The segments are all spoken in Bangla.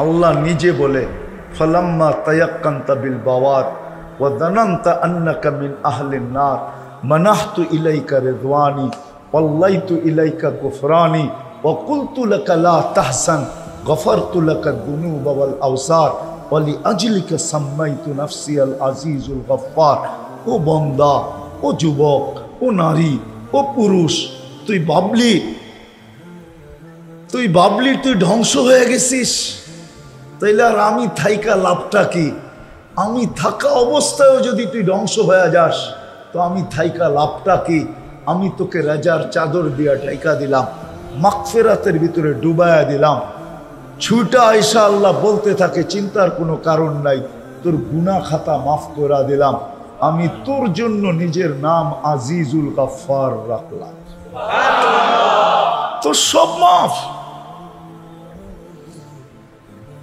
আল্লাহ নিজে বলে ফালাম্মা তায়াক্কানতা বিল বাওয়ার ওয়া যানানতা আন্নাকা মিন আহলিন নার মানাহতু ইলাইকা রিদওয়ানি ওয়াল্লাইতু ইলাইকা গুফরানি ওয়া কুলতু লাকা লা তাহসান গফারতু লাকা যুনুবা ওয়াল আওসার ওয়া লিআজলিকা সাম্মাইতু নাফসি আল আজিজুল গফফার। ও বান্দা, ও যুবক, ও নারী, ও পুরুষ, তুই ভাবলি তুই ধ্বংস হয়ে গেছিস, তাইলে আর আমি থাইকা লাভটা কি? আমি থাকা অবস্থায়ও যদি তুই ধ্বংস হয়ে যাস তো আমি থাইকা লাভটা কি? আমি তোকে রাজার চাদর দিয়া ঢাইকা দিলাম, মাগফিরাতের ভিতরে ডুবায়া দিলাম। ছুটা আয়েশা আল্লাহ বলতে থাকে চিন্তার কোনো কারণ নাই, তোর গুনাহ খাতা মাফ করে দিলাম। আমি তোর জন্য নিজের নাম আজিজুল গফফার রাখলাম, তো সব মাফ।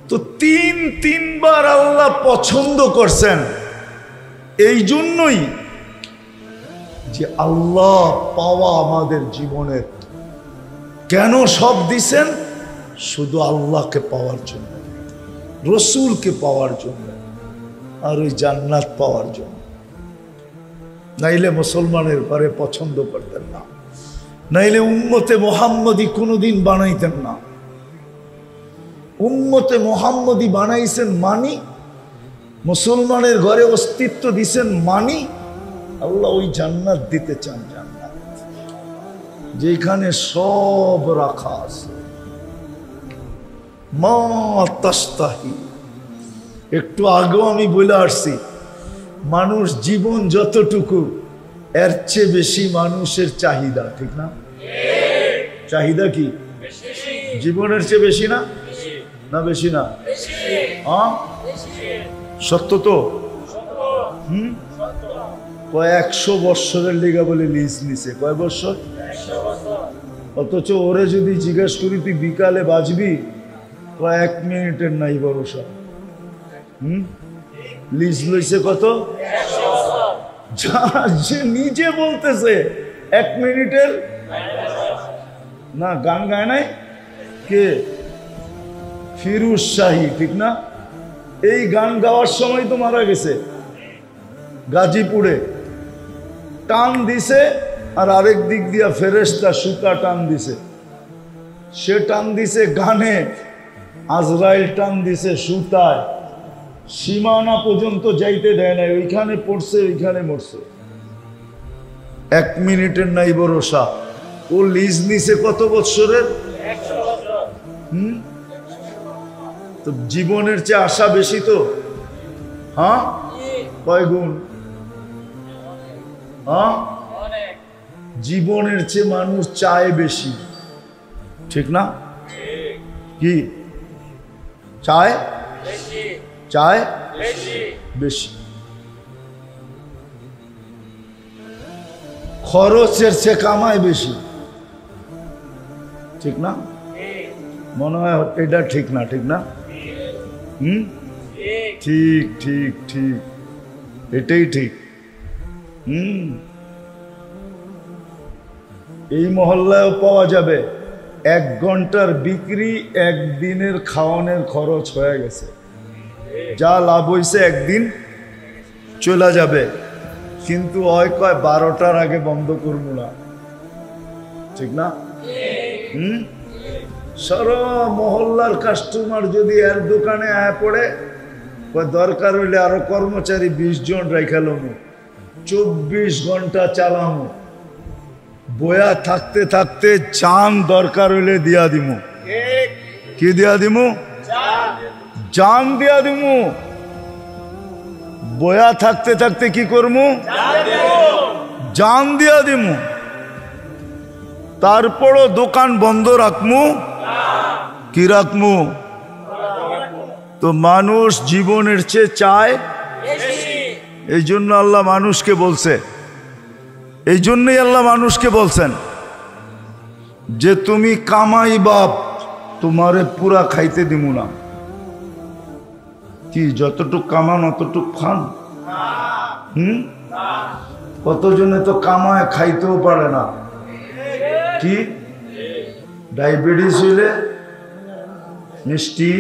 তো তিনবার আল্লাহ পছন্দ করছেন, এই জন্যই যে আল্লাহ পাওয়া আমাদের জীবনের। কেন সব দিছেন? শুধু আল্লাহকে পাওয়ার জন্য, রসুলকে পাওয়ার জন্য, আর ওই জান্নাত পাওয়ার জন্য। নাইলে মুসলমানের ঘরে পছন্দ করতেন না, নাইলে উম্মতে মুহাম্মদী কোনোদিন বানাইতেন না। উম্মতে মুহাম্মদী বানাইছেন মানি, মুসলমানের ঘরে অস্তিত্ব দিছেন মানি। আল্লাহ ওই জান্নাত দিতে চান, জান্নাত যেখানে সব রাখা আছে। মা তাস্তাহি, একটু আগেও আমি বলে আসছি, মানুষ জীবন যতটুকু এর চেয়ে বেশি মানুষের চাহিদা, ঠিক না? চাহিদা কি জীবনের চেয়ে বেশি না? না বেশি না? হ্যাঁ সত্য তো। কয় 100 বৎসরের লিগা বলে লিজ নিছে। কয় বৎসর? অথচ ওরে যদি জিজ্ঞেস করি তুই বিকালে বাজবি, কয় 1 মিনিটের নাই ভরসা। লিজ লইছে কত? যে নিজে বলতেছে 1 মিনিটের না। গান গায় নাই কে? ফিরুজ শাহী, ঠিক না? এই গান গাওয়ার সময় তো মারা গেছে গাজীপুরে। টান দিছে আর আরেক দিক দিয়া ফেরেশতা সুতা টান দিছে। সে টান দিছে গানে, আজরাইল টান দিছে সুতায়। সীমানা পর্যন্ত যাইতে দেয় নাই, ওইখানে পড়ছে, ওইখানে মরছে। 1 মিনিটের নাই ভরসা। ও লিজ নিছে কত বৎসরের? তো জীবনের চেয়ে আশা বেশি তো। হ্যাঁ কয় গুণ? হ্যাঁ জীবনের চেয়ে মানুষ চায় বেশি, ঠিক না? কি চায়? চায় বেশি। খরচের চেয়ে কামায় বেশি, ঠিক না? মনে হয় এটা ঠিক না? ঠিক না? ঠিক ঠিক ঠিক, এটাই ঠিক। এই মহল্লায়ও পাওয়া যাবে 1 ঘন্টার বিক্রি 1 দিনের খাওয়ানোর খরচ হয়ে গেছে। যা লাভ হয়েছে একদিন চলে যাবে, কিন্তু ওই কয় 12টার আগে বন্ধ করব না, ঠিক না? সারা মহল্লার কাস্টমার যদি এর দোকানে আয়া পড়ে, দরকার হইলে আরো কর্মচারী 20 জন রাইখালো, 24 ঘন্টা চালামো, বয়া থাকতে থাকতে জান দরকার হইলে দিয়া দিমু। কি দিয়া দিমু? জান দিয়া দিমু। বয়া থাকতে থাকতে কি করমু? জান দিয়া দিমু। তারপরও দোকান বন্ধ রাখমু? কি রাখমু? তো মানুষ জীবনের চেয়ে চায়, এই জন্য আল্লাহ মানুষকে বলছে, এই জন্যই আল্লাহ মানুষকে বলছেন যে তুমি কামাই বাপ, তোমারে পুরা খাইতে দিমু না। কি যতটুক কামান অতটুক খান? কতজনে তো কামায় খাইতেও পারে না। কি ডায়াবেটিস হইলে মিষ্টি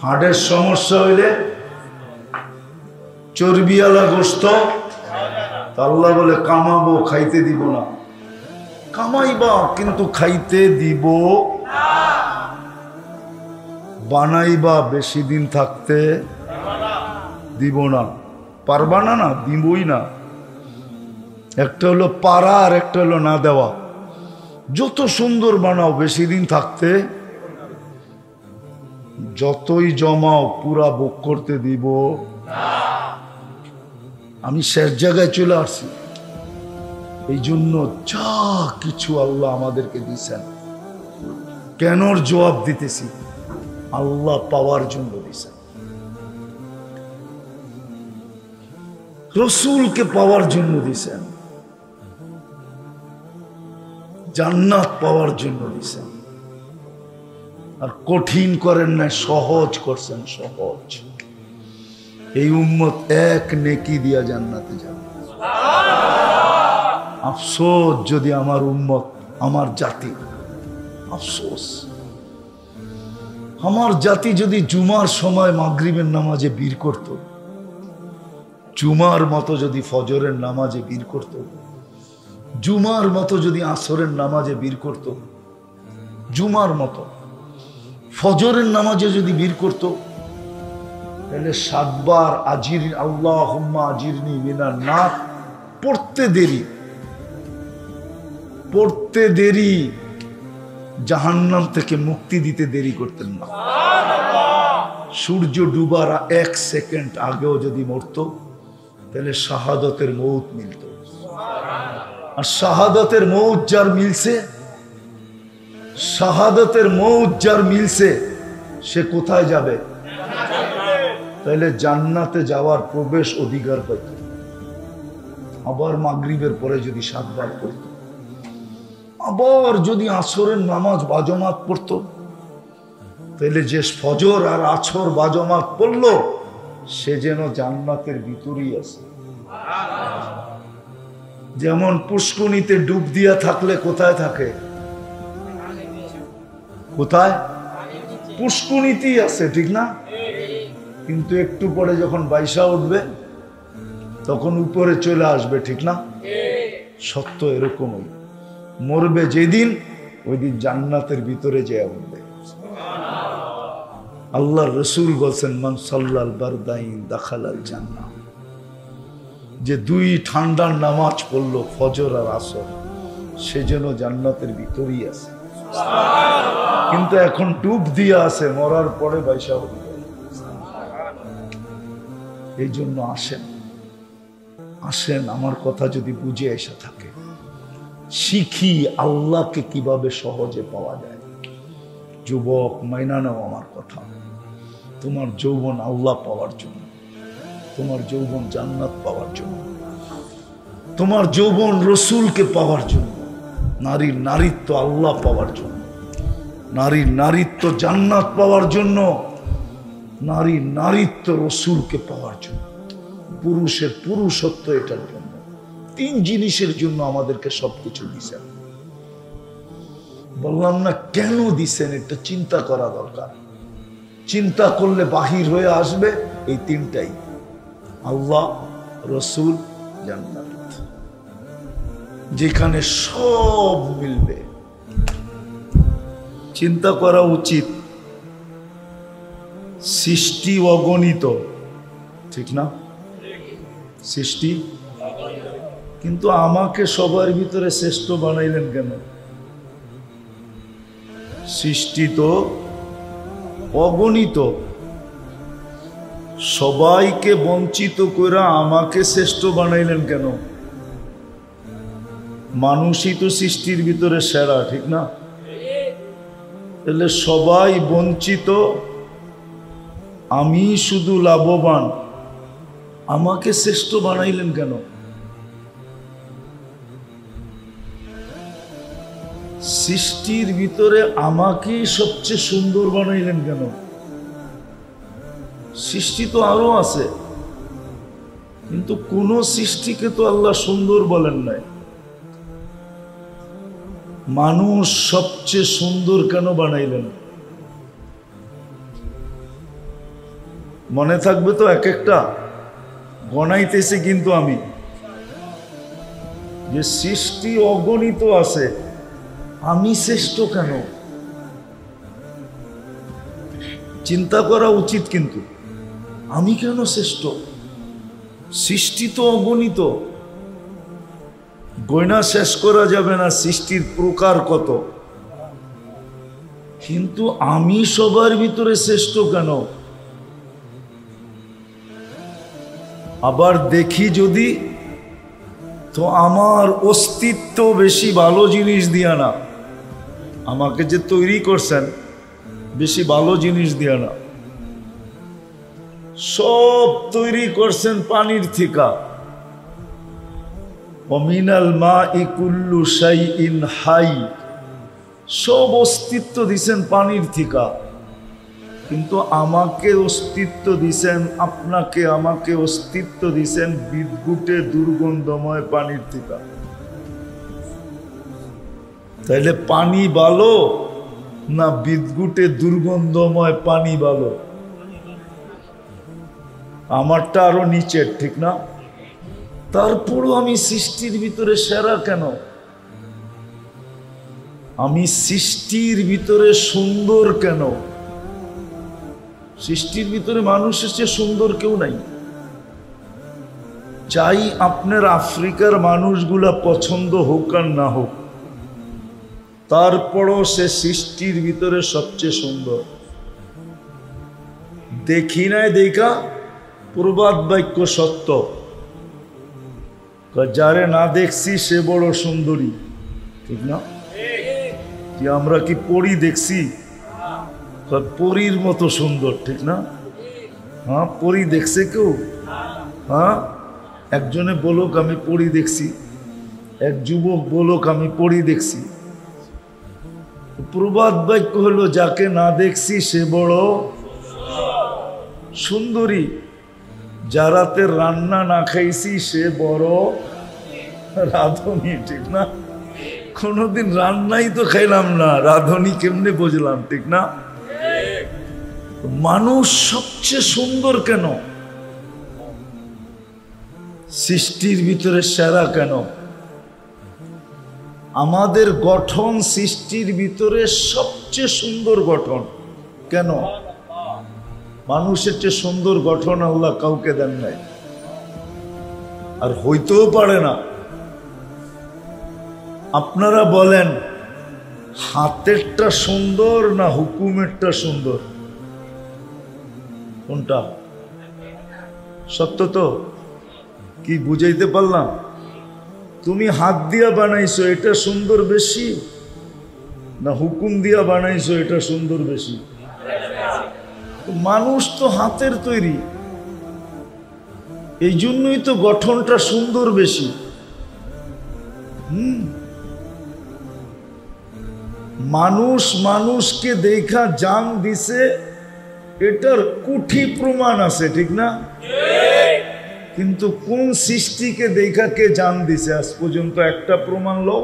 হার্টের সমস্যা হইলে চর্বিওয়ালা গোস্ত, আল্লাহ বলে কামাবো, খাইতে দিব না। কামাইবা কিন্তু খাইতে দিব, বানাইবা বেশি দিন থাকতে দিব না। পারবা না, না দিবই না। একটা হলো পারা আর একটা হলো না দেওয়া। যত সুন্দর বানাও বেশি দিন থাকতে, যতই জমাও পুরা বুক করতে দিব। আমি শেষ জায়গায় চলে আসছি। এই জন্য যা কিছু আল্লাহ আমাদেরকে দিয়েছেন, কেনর জবাব দিতেছি, আল্লাহ পাওয়ার জন্য দিয়েছেন, রসুলকে পাওয়ার জন্য দিয়েছেন, জান্নাত পাওয়ার জন্য দিয়েছেন। আর কঠিন করেন না, সহজ করছেন, সহজ। এই উম্মত এক নেকি দিয়া জান্নাতে যাবে। আফসোস যদি আমার উম্মত, আমার জাতি, আফসোস আমার জাতি যদি জুমার সময় মাগরিবের নামাজে বীর করত, জুমার মতো যদি ফজরের নামাজে বীর করত, জুমার মতো যদি আসরের নামাজে বীর করত, জুমার মতো ফজরের নামাজে যদি বীর করত, তাহলে 7 বার আজির আল্লাহুম্মা আজিরনি মিনান নার পড়তে দেরি জাহান্নাম থেকে মুক্তি দিতে দেরি করতেন না। সূর্য ডুবার 1 সেকেন্ড আগেও যদি মরত, তাহলে শাহাদতের মৌত মিলত। আর শাহাদতের মৌত যার মিলছে, শাহাদতের মৌত যার মিলছে, সে কোথায় যাবে? তাহলে জান্নাতে যাওয়ার প্রবেশ অধিকার পাইত। আবার মাগরিবের পরে যদি 7 বার পড়ত, আবার যদি আসরের নামাজ বাজমাত পড়ত, তাহলে যে ফজর আর আসর বাজমাত পড়ল, সে যেন জান্নাতের ভিতরেই আছে। যেমন পুষ্কুনিতে ডুব দিয়া থাকলে কোথায় থাকে? কোথায়? পুষ্কুনিতেই আছে, ঠিক না? কিন্তু একটু পরে যখন বাইসা উঠবে, তখন উপরে চলে আসবে, ঠিক না? সত্য এরকমই। মরবে যেদিন, ওই দিন জান্নাতের ভিতরে যেয়ে উঠবে। আল্লাহর রাসূল বলছেন, মান সাল্লাল বারদাইন দাখালাল জান্নাহ। যে 2 ঠান্ডার নামাজ পড়লো, ফজর আর আসর, সে যেন জান্নাতের ভিতরেই আছে। কিন্তু এখন ডুব দিয়া আছে, মরার পরে বাইসা উঠবে। এই জন্য আসেন আমার কথা যদি বুঝে এসে থাকে, শিখি আল্লাহকে কিভাবে সহজে পাওয়া যায়। যুবক, মাইনা নাও আমার কথা। তোমার যৌবন আল্লাহ পাওয়ার জন্য, তোমার যৌবন জান্নাত পাওয়ার জন্য, তোমার যৌবন রসুলকে পাওয়ার জন্য, নারীর নারীত্ব আল্লাহ পাওয়ার জন্য, নারীর নারীত্ব জান্নাত পাওয়ার জন্য, নারীর নারীত্ব রসুলকে পাওয়ার জন্য, পুরুষের পুরুষত্ব এটার জন্য। 3 জিনিসের জন্য আমাদেরকে সবকিছু দিছেন। বললাম না কেন দিছেন, এটা চিন্তা করা দরকার। চিন্তা করলে বাহির হয়ে আসবে এই 3টাই, আল্লাহ, রসুল, জান্নাত। যেখানে সব মিলবে, চিন্তা করা উচিত। সৃষ্টি অগণিত, ঠিক না? সৃষ্টি, কিন্তু আমাকে সবার ভিতরে শ্রেষ্ঠ বানাইলেন কেন? সৃষ্টি তো অগণিত, সবাইকে বঞ্চিত করে আমাকে শ্রেষ্ঠ বানাইলেন কেন? মানুষই তো সৃষ্টির ভিতরে সেরা, ঠিক না? তাহলে সবাই বঞ্চিত, আমি শুধু লাভবান, আমাকে শ্রেষ্ঠ বানাইলেন কেন? সৃষ্টির ভিতরে আমাকেই সবচেয়ে সুন্দর বানাইলেন কেন? সৃষ্টি তো আরো আছে, কিন্তু কোন সৃষ্টিকে তো আল্লাহ সুন্দর বলেন নাই। মানুষ সবচেয়ে সুন্দর কেন বানাইলেন? মনে থাকবে তো? এক একটা গণাইতেছি কিন্তু আমি, যে সৃষ্টি অগণিত আছে, আমি শ্রেষ্ঠ কেন? চিন্তা করা উচিত, কিন্তু আমি কেন শ্রেষ্ঠ? সৃষ্টি তো অগণিত, গয়না শেষ করা যাবে না সৃষ্টির প্রকার কত, কিন্তু আমি সবার ভিতরে শ্রেষ্ঠ কেন? আবার দেখি যদি, তো আমার অস্তিত্ব বেশি ভালো জিনিস দিয়া না, আমাকে যে তৈরি করছেন বেশি ভালো জিনিস দিয়া না, সব তৈরি করছেন পানির থিকা। ওমিনাল মাই কুল্লু শাইইন হাই, সব অস্তিত্ব দিছেন পানির থিকা, কিন্তু আমাকে অস্তিত্ব দিছেন, আপনাকে আমাকে অস্তিত্ব দিছেন বিদ্যুটে দুর্গন্ধময় পানির থিকা। তাইলে পানি ভালো না বিদ্যুটে দুর্গন্ধময় পানি ভালো? আমারটা আরো নিচের, ঠিক না? তারপরও আমি সৃষ্টির ভিতরে সেরা কেন? আমি সৃষ্টির ভিতরে সুন্দর কেন? সৃষ্টির ভিতরে মানুষের চেয়ে সুন্দর কেউ নাই। চাই আপনার আফ্রিকার মানুষগুলা পছন্দ হোক আর না হোক, তারপরও সে সৃষ্টির ভিতরে সবচেয়ে সুন্দর। দেখি নাই দেখা প্রবাদ বাক্য সত্য, যারে না দেখছি সে বড় সুন্দরী, ঠিক না? কি আমরা কি পরী দেখছি? পরীর মতো সুন্দর, ঠিক না? হ্যাঁ, পরী দেখছে কেউ? হ্যাঁ, একজনে বলুক আমি পরী দেখছি, এক যুবক বলুক আমি পরী দেখছি। প্রবাদ বাক্য হলো যাকে না দেখছি সে বড় সুন্দরী, যারাতে রান্না না খাইছি সে বড় রাধুনী, ঠিক না? কোনোদিন রান্নাই তো খাইলাম না, রাধুনী কেমনে বুঝলাম, ঠিক না? মানুষ সবচেয়ে সুন্দর কেন? সৃষ্টির ভিতরে সেরা কেন? আমাদের গঠন সৃষ্টির ভিতরে সবচেয়ে সুন্দর গঠন কেন? মানুষের চেয়ে সুন্দর গঠন আল্লাহ কাউকে দেন নাই, আর হইতেও পারে না। আপনারা বলেন হাতেরটা সুন্দর না হুকুমেরটা সুন্দর? কোনটা সত্য? তো কি বুঝাইতে পারলাম? তুমি হাত দিয়া বানাইছো এটা সুন্দর বেশি, না হুকুম দিয়া বানাইছো এটা সুন্দর বেশি? মানুষ তো হাতের তৈরি, এই জন্যই তো গঠনটা সুন্দর বেশি। মানুষ মানুষকে দেখা জান দিছে, এটার কুঠি প্রমাণ আছে, ঠিক না? কিন্তু কোন সৃষ্টিকে দেখা কে জান দিছে আজ পর্যন্ত একটা প্রমাণ লো।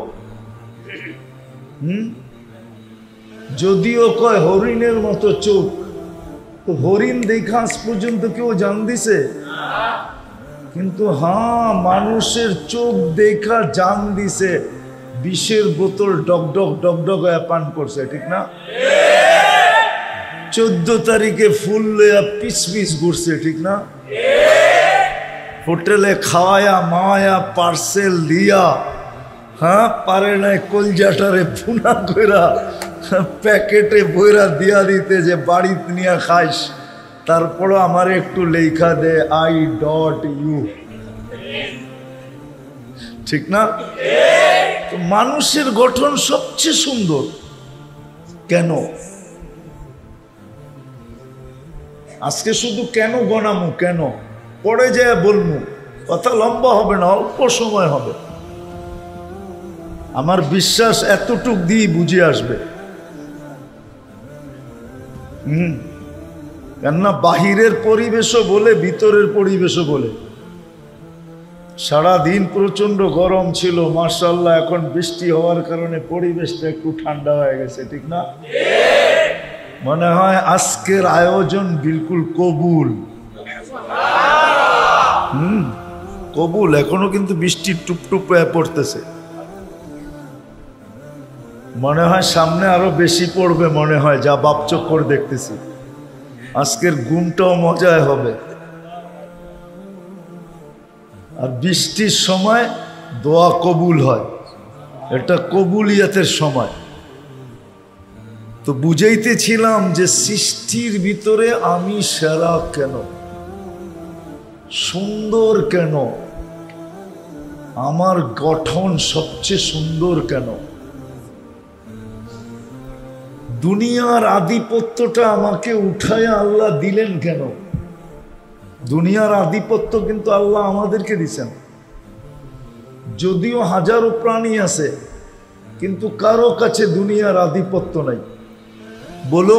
যদিও কয় হরিণের মতো চোখ, তো হরিণ দেখা আজ পর্যন্ত কেউ জান দিছে? কিন্তু হ্যাঁ, মানুষের চোখ দেখা জান দিছে বিষের বোতল ডকডক ডকডক পান করছে, ঠিক না? 14 তারিখে ফুল লয়া পিস পিস ঘুরছে, ঠিক না? হোটেলে খাওয়ায়া মাওয়ায়া পার্সেল দিয়া, হ্যাঁ, পারে নাই কলজাটারে পুনা কইরা প্যাকেটে বইরা দিয়া দিতে যে বাড়িতে নিয়ে খাইস, তারপরও আমার একটু লেখা দে I.U, ঠিক না? তো মানুষের গঠন সবচেয়ে সুন্দর কেন? আজকে শুধু কেন গণামু, কেন পরে যায় বলবো, কথা লম্বা হবে না, অল্প সময় হবে। আমার বিশ্বাস এতটুক দিয়ে বুঝে আসবে। কেননা বাহিরের পরিবেশও বলে, ভিতরের পরিবেশও বলে। সারাদিন প্রচন্ড গরম ছিল, মাশাআল্লাহ এখন বৃষ্টি হওয়ার কারণে পরিবেশটা একটু ঠান্ডা হয়ে গেছে, ঠিক না? মনে হয় আজকের আয়োজন বিলকুল কবুল। কবুল। এখনো কিন্তু বৃষ্টি টুপটুপ পড়তেছে, মনে হয় সামনে আরো বেশি পড়বে, মনে হয় যা বাপ চক্কর দেখতেছি। আজকের ঘুমটাও মজায় হবে। আর বৃষ্টির সময় দোয়া কবুল হয়, এটা কবুলিয়াতের সময়। তো বুঝাইতেছিলাম যে সৃষ্টির ভিতরে আমি সেরা কেন, সুন্দর কেন, আমার গঠন সবচেয়ে সুন্দর কেন, দুনিয়ার আধিপত্যটা আমাকে উঠায় আল্লাহ দিলেন কেন? দুনিয়ার আধিপত্য কিন্তু আল্লাহ আমাদেরকে দিছেন। যদিও হাজারো প্রাণী আছে, কিন্তু কারো কাছে দুনিয়ার আধিপত্য নাই। বলো,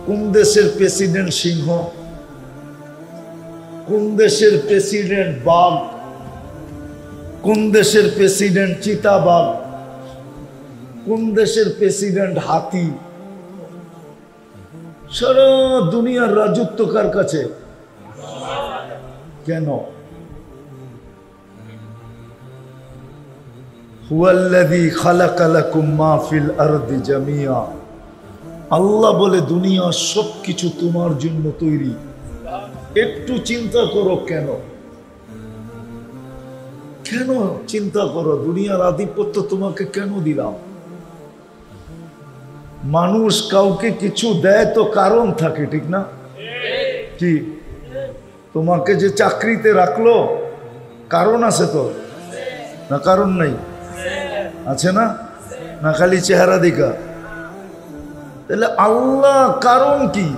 কোন দেশের প্রেসিডেন্ট সিংহ, কোন দেশের প্রেসিডেন্ট বাঘ, কোন দেশের প্রেসিডেন্ট চিতাবাঘ, কোন দেশের প্রেসিডেন্ট হাতি? সারা দুনিয়ার রাজত্ব কার কাছে? কেন? হুয়াল্লাযী খালাকা লাকুম মা ফিল আরদি জামিয়া। আল্লাহ বলে দুনিয়ার সবকিছু তোমার জন্য তৈরি। একটু চিন্তা করো, কেন কেন চিন্তা করো, দুনিয়ার আধিপত্য তোমাকে কেন দিলাম? মানুষ কাউকে কিছু দেয় তো কারণ থাকে, ঠিক না? কি তোমাকে যে চাকরিতে রাখলো কারণ আছে তো, না কারণ নাই? আছে না? না খালি চেহারা দেখা? তাহলে আল্লাহ কারণ কি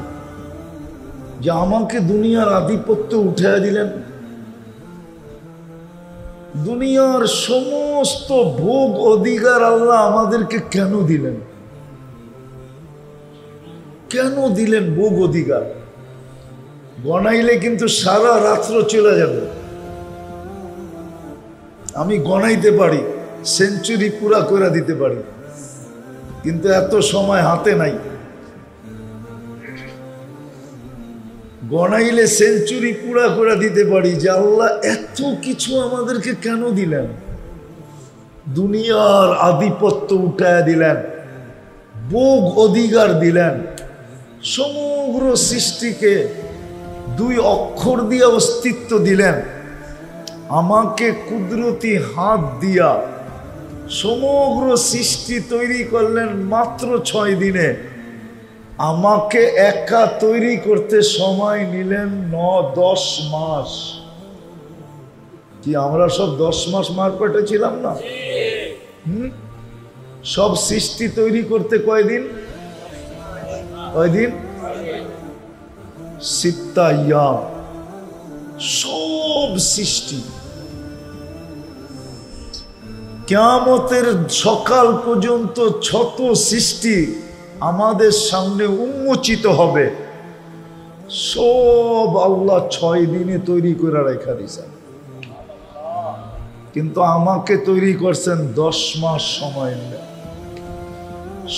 যে আমাকে দুনিয়ার আধিপত্য উঠাইয়া দিলেন? দুনিয়ার সমস্ত ভোগ অধিকার আল্লাহ আমাদেরকে কেন দিলেন? কেন দিলেন ভোগ অধিকার? গনাইলে কিন্তু সারা রাত্র চলে যাবে। আমি গনাইতে পারি, সেঞ্চুরি পুরা করে দিতে পারি, কিন্তু এত সময় হাতে নাই। গনাইলে সেঞ্চুরি পুরা করে দিতে পারি যে আল্লাহ এত কিছু আমাদেরকে কেন দিলেন? দুনিয়ার আধিপত্য উঠায় দিলেন, ভোগ অধিকার দিলেন, সমগ্র সৃষ্টিকে দুই অক্ষর দিয়ে অস্তিত্ব দিলেন। আমাকে কুদরতি হাত দিয়া সমগ্র সৃষ্টি তৈরি করলেন মাত্র 6 দিনে। আমাকে একা তৈরি করতে সময় নিলেন 9-10 মাস। কি আমরা সব 10 মাস মার পেটে ছিলাম না? সব সৃষ্টি তৈরি করতে কয়দিন? কয়দিন? 7 আইয়াম। সব সৃষ্টি কিয়ামতের সকাল পর্যন্ত শত সৃষ্টি আমাদের সামনে উন্মোচিত হবে। সব আল্লাহ 6 দিনে তৈরি করে রেখা দিয়েছেন, কিন্তু আমাকে তৈরি করছেন 10 মাস সময় নিয়ে।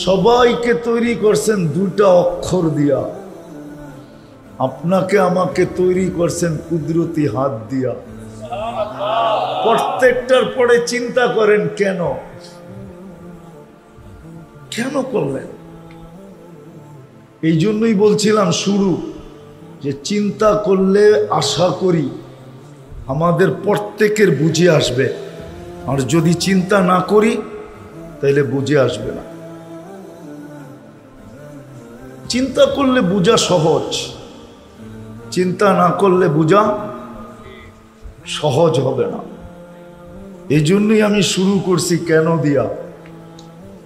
সবাইকে তৈরি করছেন 2টা অক্ষর দিয়া, আপনাকে আমাকে তৈরি করছেন কুদরতি হাত দিয়া। প্রত্যেকটার পরে চিন্তা করেন কেন কেন করলেন? এই জন্যই বলছিলাম শুরু যে চিন্তা করলে আশা করি আমাদের প্রত্যেকের বুঝে আসবে, আর যদি চিন্তা না করি তাহলে বুঝে আসবে না। চিন্তা করলে বোঝা সহজ, চিন্তা না করলে বোঝা সহজ হবে না। এই জন্যই আমি শুরু করছি কেন দিয়া।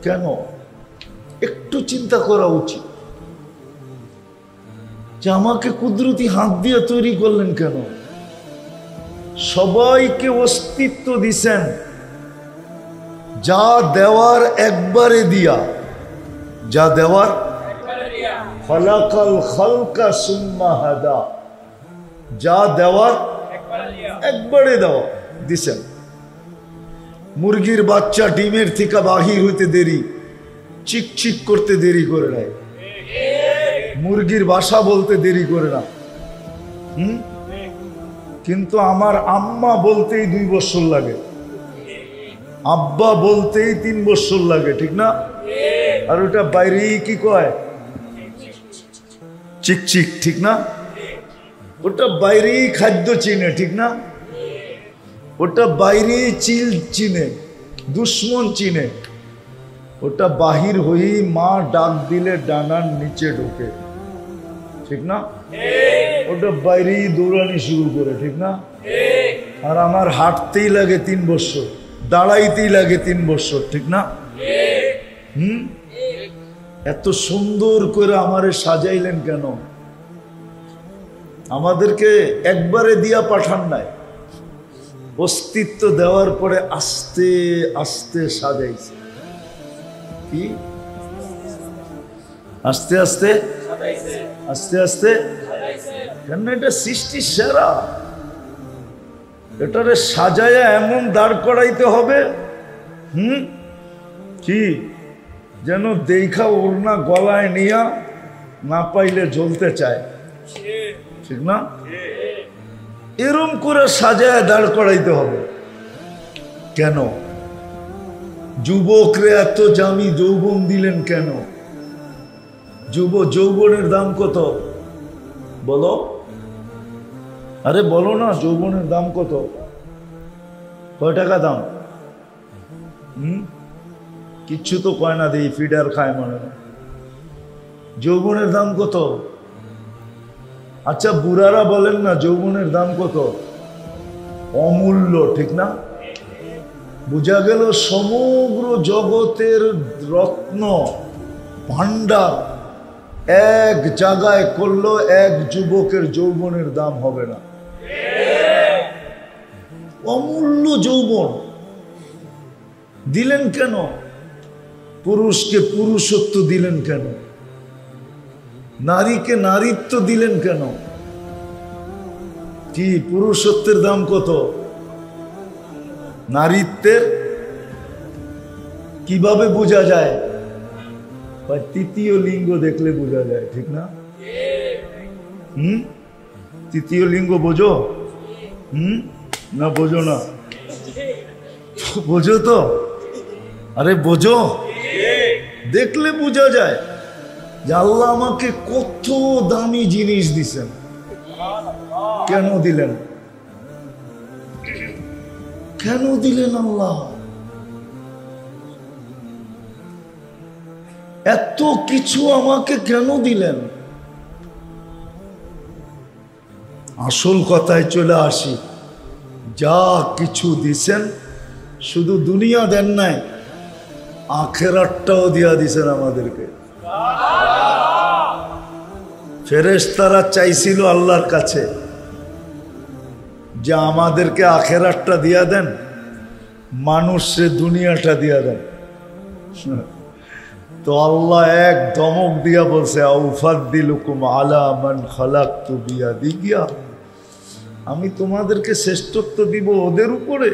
কেন একটু চিন্তা করা উচিত যে আমাকে কুদরতি হাত দিয়ে তৈরি করলেন কেন? সবাইকে অস্তিত্ব দিছেন, যা দেওয়ার একবারে দিয়া, যা দেওয়ার খালাকাল খালকা সুম্মা হাদা, যা দেওয়ার একবারে দেওয়া দিছেন। মুরগির বাচ্চা ডিমের থেকে বাহির হইতে দেরি, চিকচিক করতে দেরি করে নাই, মুরগির বাসা বলতে দেরি করে না। কিন্তু আমার আম্মা বলতেই 2 বছর লাগে, আব্বা বলতেই 3 বছর লাগে, ঠিক না? আর ওটা বাইরেই কি কয়, চিকচিক, ঠিক না? ওটা বাইরেই খাদ্য চিনে, ঠিক না? ওটা বাইরেই চিল চিনে, দুশ্মন চিনে। ওটা বাহির হয়েই মা ডাক দিলে ডানার নিচে ঢোকে, ঠিক না? ওটা বাইরেই দৌড়ানি শুরু করে, ঠিক না? আর আমার হাঁটতেই লাগে 3 বছর, দাঁড়াইতেই লাগে 3 বছর, ঠিক না? এত সুন্দর করে আমারে সাজাইলেন কেন? আমাদেরকে একবারে দিয়া পাঠান নাই, অস্তিত্ব দেওয়ার পরে আস্তে আস্তে সাজাইছে। কি আস্তে আস্তে আস্তে আস্তে? কেন? এটা সৃষ্টির সেরা, এটারে সাজায়া এমন দাঁড় করাইতে হবে কি যেন দেখা ওড়না গলায় নিয়া না পাইলে জ্বলতে চায়, ঠিক না? এরম করে সাজায় দাঁড় করাইতে হবে। কেন? যুবকরে এত দামি যৌবন দিলেন কেন? যৌবনের দাম কত বলো? আরে বলো না, যৌবনের দাম কত? কয় টাকা দাম? কিচ্ছু তো কয় না, দেই ফিডার খায় মনে হয়। যৌবনের দাম কত? আচ্ছা বুড়ারা বলেন না যৌবনের দাম কত? অমূল্য, ঠিক না? বুঝা গেল সমগ্র জগতের রত্ন ভান্ডার এক জায়গায় করলো, এক যুবকের যৌবনের দাম হবে না। অমূল্য যৌবন দিলেন কেন? পুরুষকে পুরুষত্ব দিলেন কেন? নারীকে নারীত্ব দিলেন কেন? কি পুরুষত্বের দাম কত? নারীত্বের কিভাবে বোঝা যায়? তৃতীয় লিঙ্গ দেখলে বোঝা যায়, ঠিক না? তৃতীয় লিঙ্গ বোঝো? না বোঝো না? বোঝো তো? আরে বোঝো, দেখলে বোঝা যায় যে আল্লাহ আমাকে কত দামি জিনিস দিছেন। কেন দিলেন? কেন দিলেন আল্লাহ? এত কিছু আমাকে কেন দিলেন? আসল কথায় চলে আসি, যা কিছু দিছেন শুধু দুনিয়া দেন নাই, আখেরাতটাও দিয়া দিছেন আমাদেরকে। ফেরেশতারা চাইছিল আল্লাহর কাছে যে আমাদেরকে আখেরাতটা দিয়া দেন, মানুষে দুনিয়াটা দিয়া দেন। তো আল্লাহ এক ধমক দিয়া বলছে, আউফাদ্দিলুকুম আলা মান খালাকতু বিয়াদিয়া, আমি তোমাদেরকে শ্রেষ্ঠত্ব দিব ওদের উপরে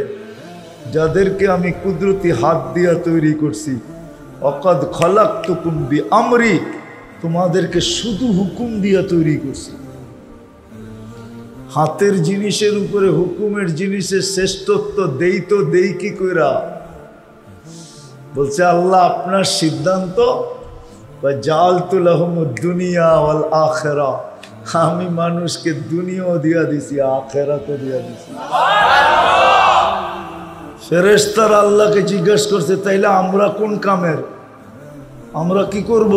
যাদেরকে আমি কুদরতি হাত দিয়া তৈরি করছি। অকাদ খালাকতুকুম বিআমরি, তোমাদেরকে শুধু হুকুম দিয়া তৈরি করছি। হাতের জিনিসের উপরে হুকুমের জিনিসের শ্রেষ্ঠত্ব দেই তো দেই কি কইরা? বলছে আল্লাহ আপনার সিদ্ধান্ত, জাআলতু লাহুমুদ দুনিয়া ওয়াল আখিরা, আমি মানুষকে দুনিয়াও দিয়া দিছি, আখিরাতও দিয়া দিছি। ফেরেশতারা আল্লাহকে জিজ্ঞেস করছে, তাইলে আমরা কোন কামের, আমরা কি করব?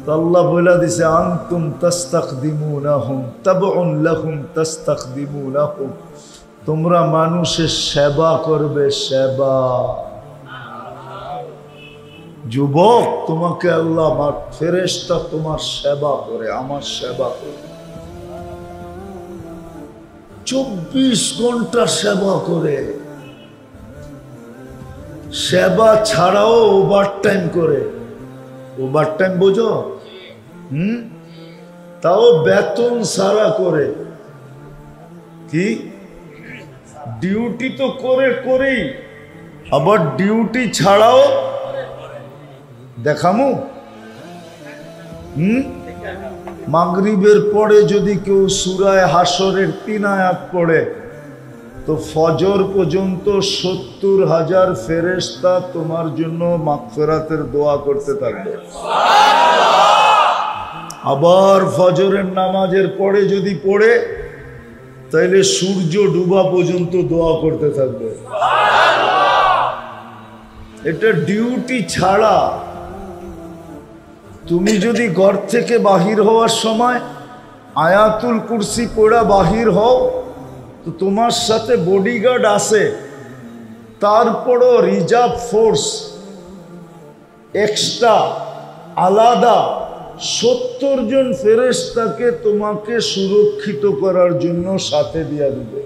তো আল্লাহ বলে দিছে, আনতুম তাস্তাখদিমুনাহুম তাবউন লাহুম তাস্তাখদিমুনাহুম, তোমরা মানুষের সেবা করবে, সেবা। যুবক তোমাকে আল্লাহ, ফেরেশতা তোমার সেবা করে, আমার সেবা করে, 24 ঘন্টা সেবা করে। সেবা ছাড়াও ওভারটাইম করে। ওভারটাইম বোঝো? তাও বেতন সারা করে। কি ডিউটি তো করে করেই, আবার ডিউটি ছাড়াও দেখামু। মাগরিবের পরে যদি কেউ সূরায়ে হাশরের 3 আয়াত পড়ে তো ফজর পর্যন্ত 70,000 ফেরেশতা তোমার জন্য মাগফিরাতের দোয়া করতে থাকবে। আবার ফজরের নামাজের পরে যদি পড়ে তাইলে সূর্য ডুবা পর্যন্ত দোয়া করতে থাকবে। এটা ডিউটি ছাড়া। তুমি যদি ঘর থেকে বাহির হওয়ার সময় আয়াতুল কুরসি পড়া বাহির হও তো তোমার সাথে বডিগার্ড আছে, তারপরও রিজার্ভ ফোর্স এক্সট্রা আলাদা 70 জন ফেরেশতাকে তোমাকে সুরক্ষিত করার জন্য সাথে দিয়া দিবে।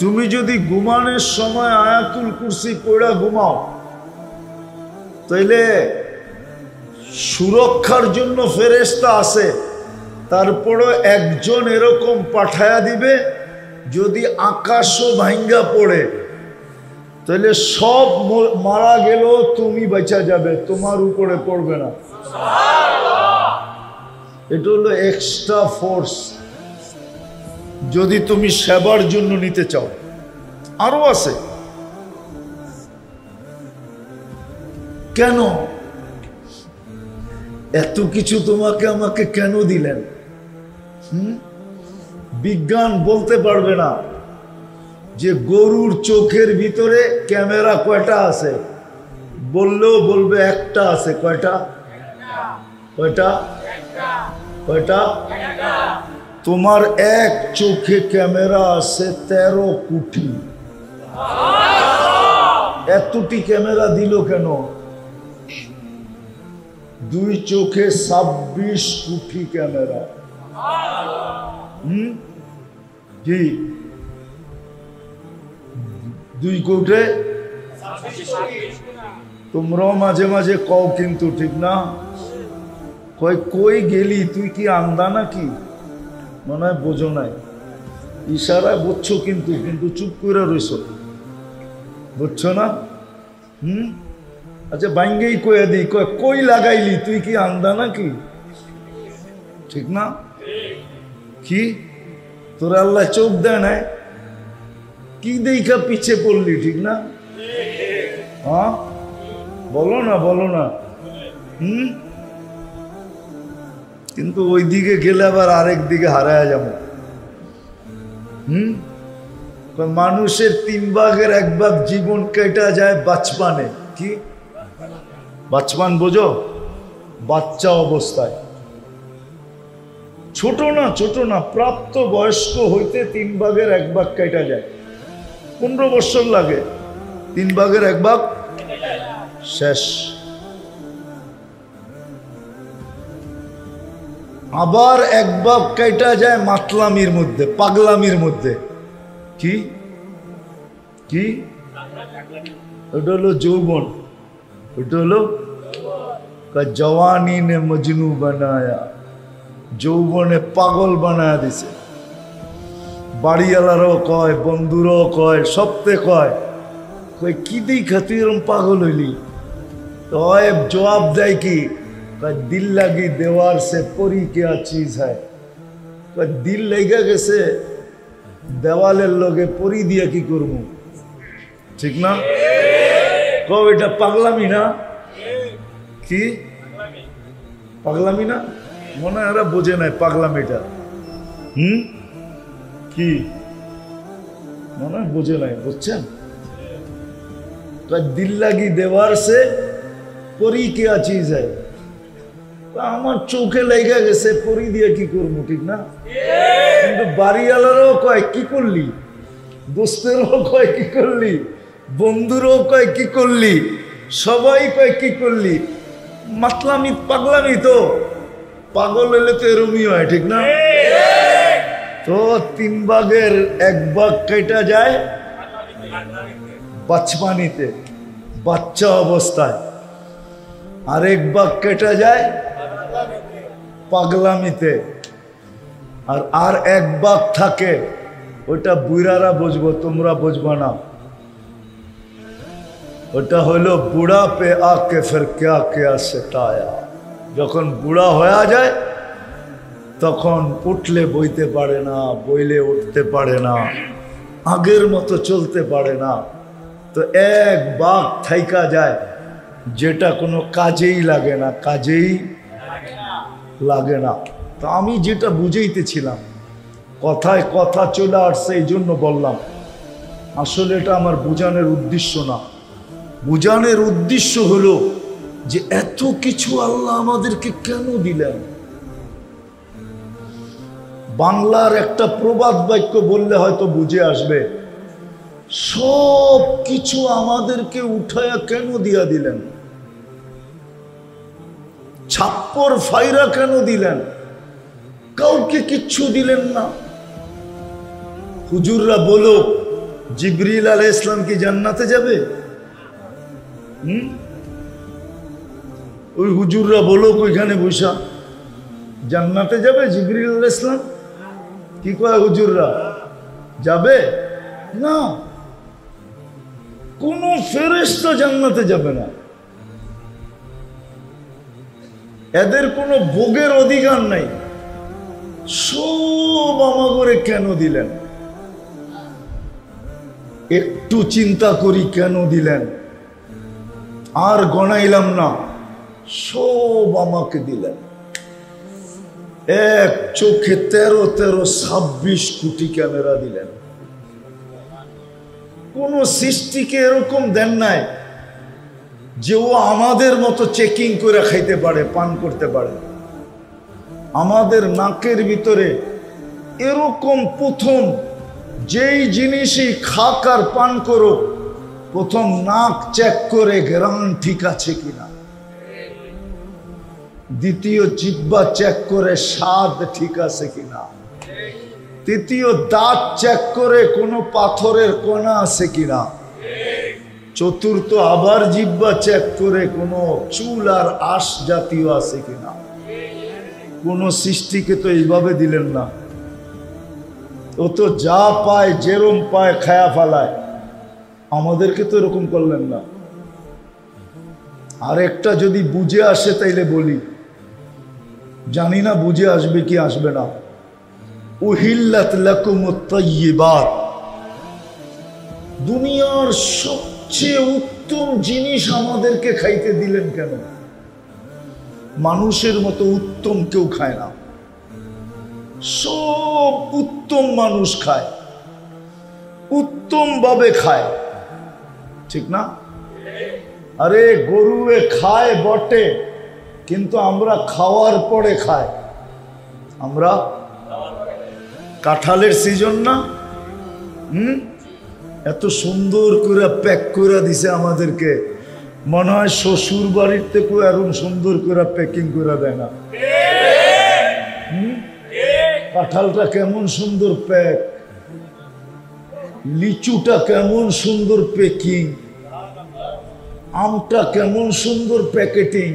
তুমি যদি ঘুমানোর সময় আয়াতুল কুরসি পড়া ঘুমাও তাইলে সুরক্ষার জন্য ফেরেশতা আছে, তারপরও একজন এরকম পাঠায়া দিবে যদি আকাশও ভাঙ্গা পড়ে তাহলে সব মারা গেলেও তুমি বাঁচা যাবে, তোমার উপরে পড়বে না। এটা হলো এক্সট্রা ফোর্স যদি তুমি সেবার জন্য নিতে চাও। আরো আছে। কেন এত কিছু তোমাকে আমাকে কেন দিলেন? বিজ্ঞান বলতে পারবে না যে গরুর চোখের ভিতরে ক্যামেরা কয়টা আছে, বললেও বলবে একটা আছে। কয়টা? কয়টা? কয়টা? তোমার এক চোখে ক্যামেরা আছে 13 কোটি। এতটি ক্যামেরা দিল কেন? 2 চোখে 26 কোটি ক্যামেরা। জি, 2 কোটে। তোমরাও মাঝে মাঝে কও কিন্তু, ঠিক না? কই গেলি তুই, কি আন্দা নাকি? মনে হয় বোঝো নাই, ইশারায় বুঝছো কিন্তু কিন্তু চুপ করে রইছ, বুঝছো না? আচ্ছা বাইঙ্গেই কয়ে দিই, কই লাগাইলি তুই, কি আন্দা নাকি? ঠিক না? কি তোরা আল্লাহ চোখ দেয় না? কি দেখা পিছে পড়লি, ঠিক না? হ্যাঁ বলো না, বলো না। কিন্তু ওই দিকে গেলে আবার আরেক দিকে হারায় যাবো। মানুষের 3 ভাগের 1 ভাগ জীবন কেটে যায় বাচপানে। কি বাচপান বোঝো? বাচ্চা অবস্থায়, ছোট না, ছোট না, প্রাপ্ত বয়স্ক হইতে 3 ভাগের 1 ভাগ কেটে যায়। 15 বছর লাগে, 3 ভাগের 1 ভাগ শেষ। আবার 1 ভাগ কেটে যায় মাতলামির মধ্যে, পাগলামির মধ্যে। কি কি? ওটা হলো যৌবন। ওটা হলো জওয়ানি নে মজনু বানায়া, যৌবনে পাগল বানায়া দিছে। বাড়িওয়ালারও কয়, বন্ধুরাও কয়, সবতে কয় কি দেখা তুই এরকম পাগল হইলি? তো জবাব দেয় কি, দিল লাগি দেওয়ার সে পরি क्या चीज है। দিল লেগে গেছে দেওয়ালের লগে পরি দিয়া কি করবো? ঠিক না? কব এটা পাগলামি না? কি পাগলামি না? মনে হয় এরা বোঝে নাই পাগলামিটা। কি মনে হয় বোঝে নাই, বুঝছেন? দিল লাগি দেওয়ার সে পরি क्या चीज है। আমার চোখে লেগে গেছে, পরি দিয়ে কি করবো? ঠিক না? কিন্তু বাড়িওয়ালারও কয় কি করলি, দোস্তেরও কয় কি করলি, বন্ধুরও কয় কি করলি, সবাই কয় কি করলি। মাতলামি পাগলামি তো, পাগল হলে তো এরমই হয়, ঠিক না? তো 3 ভাগের 1 ভাগ কেটে যায় বাচপানিতে, বাচ্চা অবস্থায়। আর 1 ভাগ কেটে যায় পাগলামিতে। আর 1 ভাগ থাকে, ওটা বুড়ারা বুঝবো, তোমরা বুঝবো না। ওটা হলো বুড়া পে আকে ফির ক্যা ক্যা সিতায়া। যখন বুড়া হয়ে যায় তখন উঠলে বইতে পারে না, বইলে উঠতে পারে না, আগের মতো চলতে পারে না। তো এক বাঘ থাইকা যায় যেটা কোনো কাজেই লাগে না, কাজেই লাগে না। তো আমি যেটা বুঝাইতেছিলাম, কথায় কথা চলে আসছে, এই জন্য বললাম। আসলে এটা আমার বুঝানোর উদ্দেশ্য না। বুঝানোর উদ্দেশ্য হলো যে এত কিছু আল্লাহ আমাদেরকে কেন দিলেন। বাংলার একটা প্রবাদ বাক্য বললে হয়তো বুঝে আসবে, সব কিছু আমাদেরকে উঠায়া কেন দিয়া দিলেন, ছাপ্পর ফাইরা কেন দিলেন, কাউকে কিচ্ছু দিলেন না। হুজুররা বলো জিবরিল আলাইহিস সালাম কি জান্নাতে যাবে? ওই হুজুররা বলো ওইখানে বসা জান্নাতে যাবে জিবরিল আলাইহিস সালাম? কি কয় হুজুররা, যাবে না? কোন ফেরেশতা জান্নাতে যাবে না। এদের কোনো ভোগের অধিকার নাই। সব আমাগরে কেন দিলেন? একটু চিন্তা করি কেন দিলেন। আর গণাইলাম না, সব আমাকে দিলেন। এক চোখে 13-26 কোটি ক্যামেরা দিলেন। কোন সৃষ্টিকে এরকম দেন নাই যে ও আমাদের মতো চেকিং করে খাইতে পারে, পান করতে পারে। আমাদের নাকের ভিতরে এরকম প্রথম যেই জিনিসই খাক আর পান করো, প্রথম নাক চেক করে গ্রাম ঠিক আছে কিনা, দ্বিতীয় জিহ্বা চেক করে স্বাদ ঠিক আছে কিনা, তৃতীয় দাঁত চেক করে কোনো পাথরের কণা আছে কিনা, চতুর্থ আবার জিহ্বা চেক করে কোনো চুল আর আঁশ জাতীয় আছে কিনা। কোন সৃষ্টিকে তো এইভাবে দিলেন না। ও তো যা পায় যেরম পায় খায়া ফালায়, আমাদেরকে তো এরকম করলেন না। আর একটা যদি বুঝে আসে তাইলে বলি, জানি না বুঝে আসবে কি আসবে না। উহিল্লাত লাকুমুত তাইয়্যিবাত, দুনিয়ার সবচেয়ে উত্তম জিনিস আমাদেরকে খাইতে দিলেন কেন? মানুষের মতো উত্তম কেউ খায় না। সব উত্তম মানুষ খায়, উত্তম ভাবে খায়, ঠিক না? আরে গরুয়ে খায় বটে, কিন্তু আমরা খাওয়ার পরে খাই। আমরা কাঁঠালের সিজন না, এত সুন্দর করে প্যাক করে দিছে আমাদেরকে, মনে হয় শ্বশুর বাড়ির থেকেও এরকম সুন্দর করে প্যাকিং করে দেয় না। কাঁঠালটা কেমন সুন্দর প্যাক, লিচুটা কেমন সুন্দর প্যাকিং, আমটা কেমন সুন্দর প্যাকেটিং।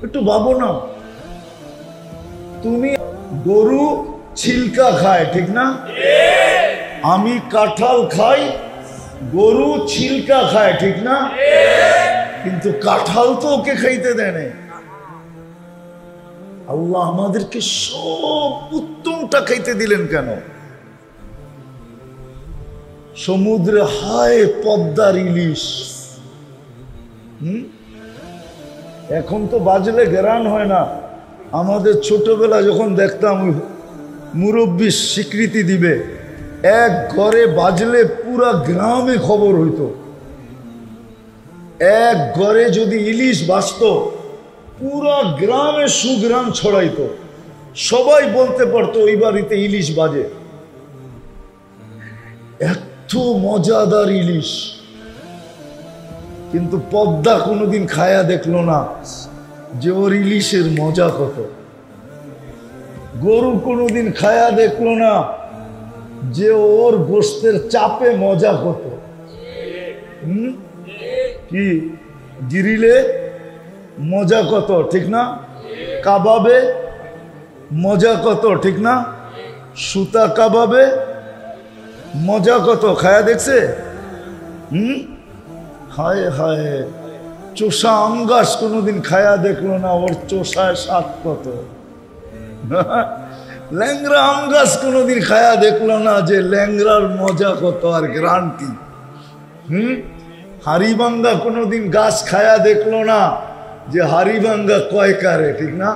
একটু ভাবো না, তুমি গরু ছিলকা খায়, ঠিক না? আমি কাঁঠাল খাই, গরু ছিলকা খায়, ঠিক না? কিন্তু কাঁঠাল তো ওকে খাইতে দেয় না। আল্লাহ আমাদেরকে সব উত্তমটা খাইতে দিলেন কেন? সমুদ্রে হায় পদ্মার ইলিশ, এখন তো বাজলে ঘেরান হয় না। আমাদের ছোটবেলা যখন দেখতাম মুরব্বী স্বীকৃতি দিবে, এক ঘরে বাজলে পুরা গ্রামে খবর হইতো। এক ঘরে যদি ইলিশ বাজতো, পুরা গ্রামে সুগ্রাম ছড়াইতো, সবাই বলতে পারতো ওই বাড়িতে ইলিশ বাজে। এত মজাদার ইলিশ, কিন্তু পদ্মা কোনোদিন খায়া দেখলো না যে ওর ইলিশের মজা কত। গরু কোনোদিন খায়া দেখলো না যে ওর গোশতের চাপে মজা কত। কি গিরিলে মজা কত, ঠিক না? কাবাবে মজা কত, ঠিক না? সুতা কাবাবে মজা কত, খায়া দেখছে? হায় হায়, চোষা আম গাছ কোনোদিন খায়া দেখলো না ওর চোষায় স্বাদ কত। ল্যাংরা আম গাছ কোনোদিন খায়া দেখলো না যে ল্যাংরার মজা কত আর গ্রান্টি। হাড়িভাঙ্গা কোনোদিন গাছ খায়া দেখলো না যে হাড়িভাঙ্গা কয় কারে, ঠিক না?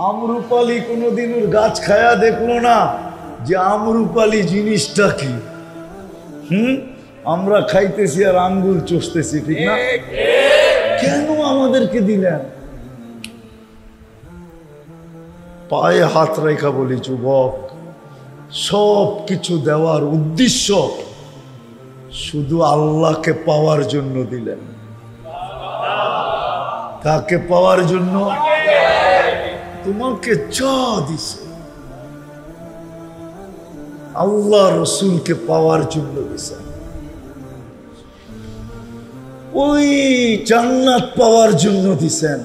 আমরুপালি কোনোদিন ওর গাছ খায়া দেখলো না যে আমরুপালি জিনিসটা কি। আমরা খাইতেছি আর আঙ্গুল চষতেছি, ঠিক না? কেন আমাদেরকে দিলেন? পায়ে হাত রেখা বলি যুবক, সব কিছু দেওয়ার উদ্দেশ্য শুধু আল্লাহকে পাওয়ার জন্য দিলেন। কাকে পাওয়ার জন্য? তোমাকে যা দিছে আল্লাহ রসুলকে পাওয়ার জন্য দিছেন। ওই জান্নাত পাওয়ার জন্য দিছেন,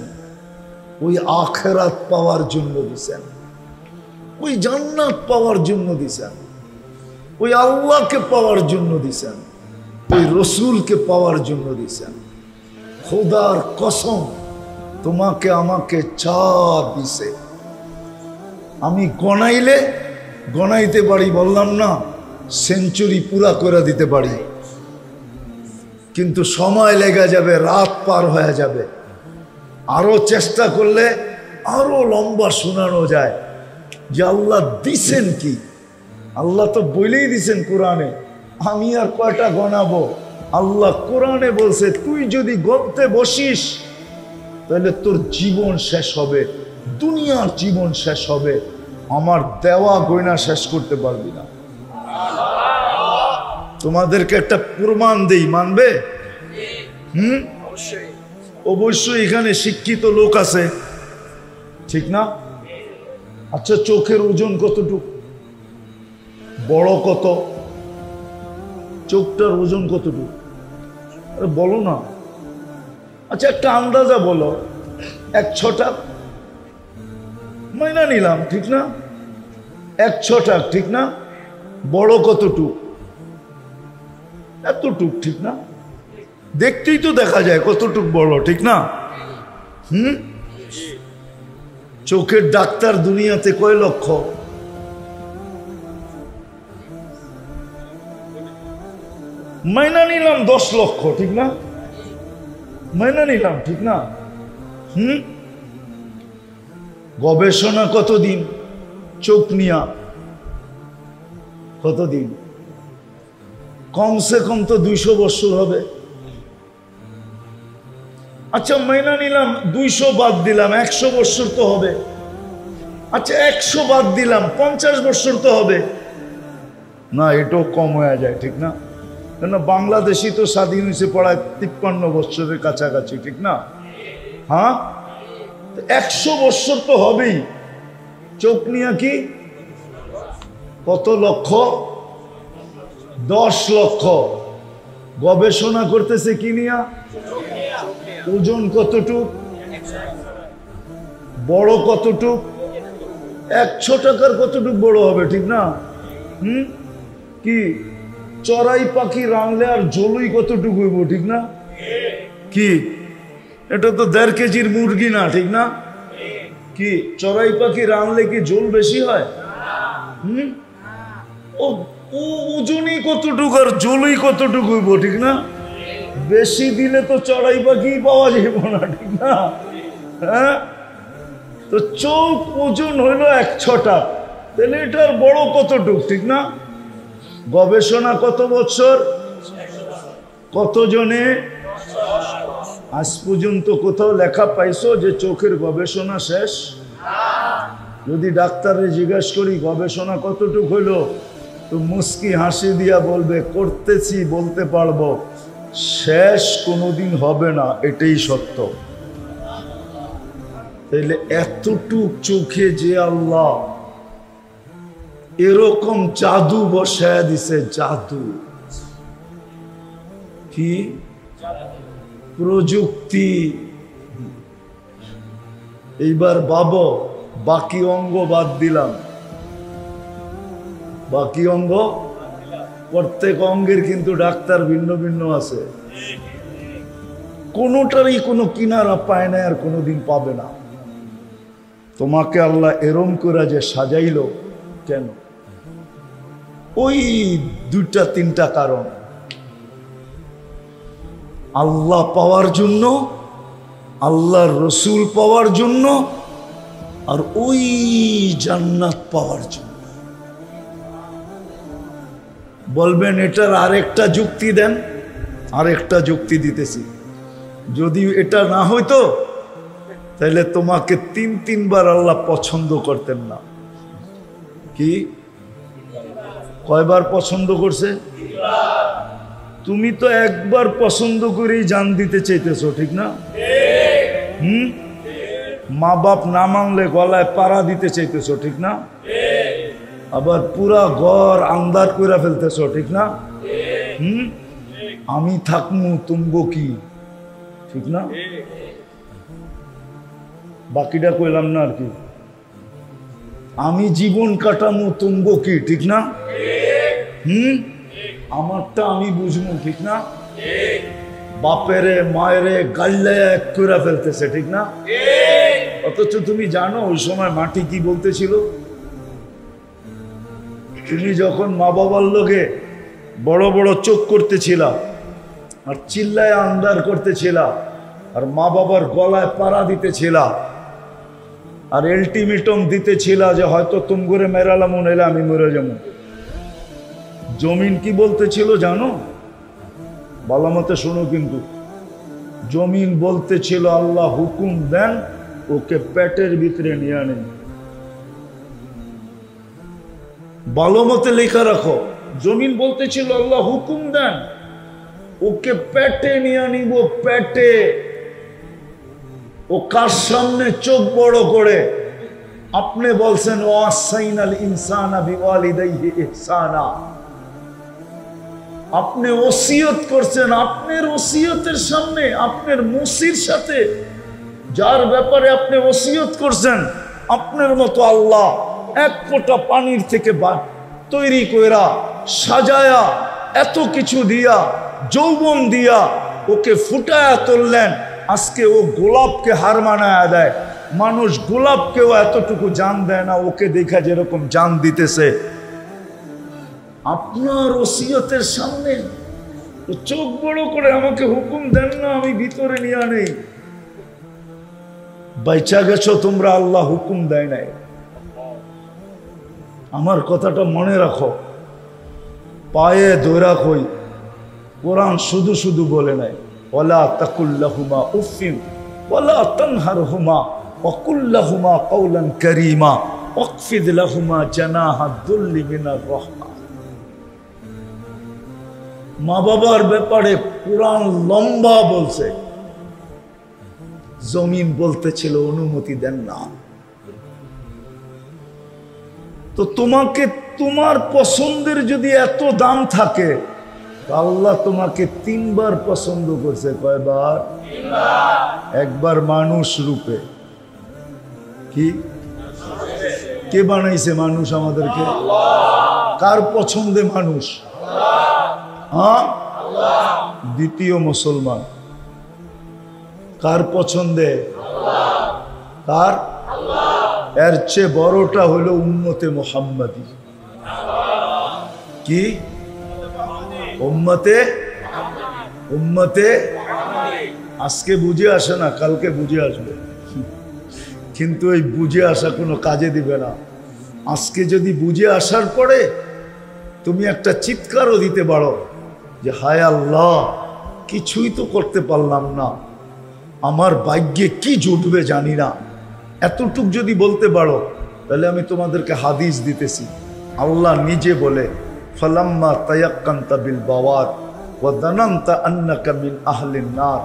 ওই আখিরাত পাওয়ার জন্য দিছেন, ওই জান্নাত পাওয়ার জন্য দিছেন, ওই আল্লাহকে পাওয়ার জন্য দিছেন, ওই রসুলকে পাওয়ার জন্য দিছেন। খোদার কসম তোমাকে আমাকে যা দিছে আমি গনাইলে গনাইতে পারি, বললাম না সেঞ্চুরি পুরা করে দিতে পারি, কিন্তু সময় লেগে যাবে, রাত পার হয়ে যাবে। আরো চেষ্টা করলে আরো লম্বা শোনানো যায় যে আল্লাহ দিছেন কি। আল্লাহ তো বলেই দিছেন কোরআনে, আমি আর কয়টা গনাবো? আল্লাহ কোরআনে বলছে তুই যদি গনতে বসিস তাহলে তোর জীবন শেষ হবে, দুনিয়ার জীবন শেষ হবে, আমার দেওয়া গয়না শেষ করতে পারবি না। তোমাদেরকে একটা প্রমাণ দেই, মানবে? অবশ্যই এখানে শিক্ষিত লোক আছে, ঠিক না? আচ্ছা চোখের ওজন কতটুকু? বড় কত? চোখটার ওজন কতটুকু? আরে বলো না। আচ্ছা একটা আন্দাজা বলো, 1/6 মাইনা নিলাম, ঠিক না? 1/6, ঠিক না? বড় কতটুক? এতটুক, ঠিক না? দেখতেই তো দেখা যায় কতটুক বড়, ঠিক না? চোখের ডাক্তার দুনিয়াতে কয় লক্ষ? মাইনা নিলাম 10 লক্ষ, ঠিক না? মাইনা নিলাম, ঠিক না? গবেষণা কতদিন চোখ নিয়া? কতদিন? কমসে কম তো 200 বছর হবে। আচ্ছা মাইনা নিলাম 200 বাদ দিলাম, 100 বছর তো হবে। আচ্ছা 100 বাদ দিলাম, 50 বছর তো হবে না? এটাও কম হয়ে যায়, ঠিক না? কেন বাংলাদেশি তো স্বাধীন হয়েছে পড়ায় 53 বছরের কাছাকাছি, ঠিক না? হ্যাঁ, 100 বছর তো হবেই। চোখ নিয়া কি কত লক্ষ? 10 লক্ষ। গবেষণা করতেছে কি নিয়া? ওজন কতটুক? বড় কতটুক? 100 টাকার কতটুক বড় হবে, ঠিক না? কি চড়াই পাখি রানলে আর জলই কতটুকু হইব, ঠিক না? কি এটা তো 1.5 কেজির মুরগি না, ঠিক না? কি চড়াই পাখি রানলে কি জল বেশি হয়? ও ওজনই কতটুকু আর জলই কতটুকু হইব, ঠিক না? বেশি দিলে তো চড়াই পাখি পাওয়া যাবে না, ঠিক না? হ্যাঁ, তো চোখ ওজন হইল 1/6, তাহলে এটার বড় কতটুক, ঠিক না? গবেষণা কত বছর? কতজনে? আজ পর্যন্ত কোথাও লেখা পাইছো যে চোখের গবেষণা শেষ? যদি ডাক্তারে জিজ্ঞাসা করি গবেষণা কতটুক হইল, তো মুস্কি হাসি দিয়া বলবে করতেছি, বলতে পারবো শেষ কোনোদিন হবে না, এটাই সত্য। তাইলে এতটুক চোখে যে আল্লাহ এরকম জাদু বসায় দিছে, জাদু কি প্রযুক্তি। এইবার ভাবো বাকি অঙ্গ বাদ দিলাম, বাকি অঙ্গ প্রত্যেক অঙ্গের কিন্তু ডাক্তার ভিন্ন ভিন্ন আছে, কোনোটারই কোনো কিনারা পায় না, আর কোনোদিন পাবে না। তোমাকে আল্লাহ এরম করে যে সাজাইল কেন? ওই দুইটা তিনটা কারণ। আল্লাহ পাওয়ার জন্য, আল্লাহর রসুল পাওয়ার জন্য, আর ওই জান্নাত পাওয়ার জন্য। বলবেন এটার আরেকটা যুক্তি দেন। আরেকটা যুক্তি দিতেছি। যদি এটা না হইতো তাহলে তোমাকে তিনবার আল্লাহ পছন্দ করতেন না। কি কয়বার পছন্দ করছে? তুমি তো একবার পছন্দ করেই জান দিতে চাইতেছো, ঠিক না? মা বাপ না মানলে গলায় পাড়া দিতে চাইতেছো, ঠিক না? আবার পুরা ঘর আন্দার করে ফেলতেছো, ঠিক না? আমি থাকমু তুমগো কি, ঠিক না? বাকিটা কইলাম না আর কি। আমি জীবন কাটামু তুমগো কি, ঠিক না? আমারটা আমি বুঝবো, ঠিক না? বাপেরে মায়েরে গাল্লে এক করে ফেলতেছে, ঠিক না? অথচ তুমি জানো ওই সময় মাটি কি বলতেছিল? তুমি যখন মা বাবার লোকে বড় বড় চোখ করতেছিলা আর চিল্লায় আন্দার করতেছিলা আর মা বাবার গলায় পাড়া দিতেছিলা আর আলটিমেটাম দিতেছিলা যে হয়তো তুম করে মেরালাম নাইলে আমি মরে যাবো, জমিন কি বলতেছিল জানো? ভালো মতো শোনো কিন্তু। জমিন বলতেছিল আল্লাহ হুকুম দেন ওকে পেটের ভিতরে নিয়ে আনেন। ভালো মতো লেখা রাখো। জমিন বলতেছিল আল্লাহ হুকুম দেন ওকে পেটে নিয়ে আনিব, পেটে। ও কার সামনে? চোখ বড় করে। আপনি বলছেন ওয়াসাইনাল ইনসানা বিওয়ালিদাইহি ইহসানা। আপনি ওসিয়ত করছেন, আপনার ওসিয়তের সামনে আপনার মুসির সাথে যার ব্যাপারে আপনি ওসিয়ত করছেন, আপনার মতো আল্লাহ এক ফোঁটা পানির থেকে তৈরি কইরা সাজায়া এত কিছু দিয়া যৌবন দিয়া ওকে ফুটায়া তুললেন। আজকে ও গোলাপকে হার মানায়া দেয়। মানুষ গোলাপকেও এতটুকু জান দেয় না, ওকে দেখা যেরকম জান দিতেছে। আপনার ওসিয়তের সামনে চোখ বড় করে আমাকে হুকুম দেন না আমি ভিতরে নিয়ে নেই। বাইচা গেছো তোমরা, আল্লাহ হুকুম দেয় নাই। আমার কথাটা মনে রাখো, পায়ে ধরা কই। কোরআন শুধু শুধু বলে নাই ওয়ালা তাকুল্লাহুমা উফিন ওয়ালা তানহারহুমা ওয়াকুল্লাহুমা কাওলান কারীমা ওয়াকফিদ লাহুমা জানাহা দুল্লি মিনার রাহমা। মা বাবার ব্যাপারে কোরআন লম্বা বলছে, জমিন বলতেছিল অনুমতি দেন না। তো তোমাকে তোমার পছন্দের যদি এত দাম থাকে, আল্লাহ তোমাকে তিনবার পছন্দ করছে। কয়বার? একবার মানুষ রূপে। কি কে বানাইছে মানুষ আমাদেরকে? কার পছন্দে মানুষ? দ্বিতীয় মুসলমান। কার পছন্দে? কার? এর চেয়ে বড়টা হলো উম্মতে মুহাম্মাদি। কি উম্মতে? উম্মতে আজকে বুঝে আসে না, কালকে বুঝে আসবে, কিন্তু এই বুঝে আসা কোনো কাজে দিবে না। আজকে যদি বুঝে আসার পরে তুমি একটা চিৎকারও দিতে পারো যে হায় আল্লাহ কিছুই তো করতে পারলাম না, আমার ভাগ্যে কি জুটবে জানি না, এতটুক যদি বলতে পারো, তাহলে আমি তোমাদেরকে হাদিস দিতেছি। আল্লাহ নিজে বলে ফালাম্মা তায়াক্কানতা বিল বাওয়ার ওয়া দানানতা আন্নাকা মিন আহলিন নার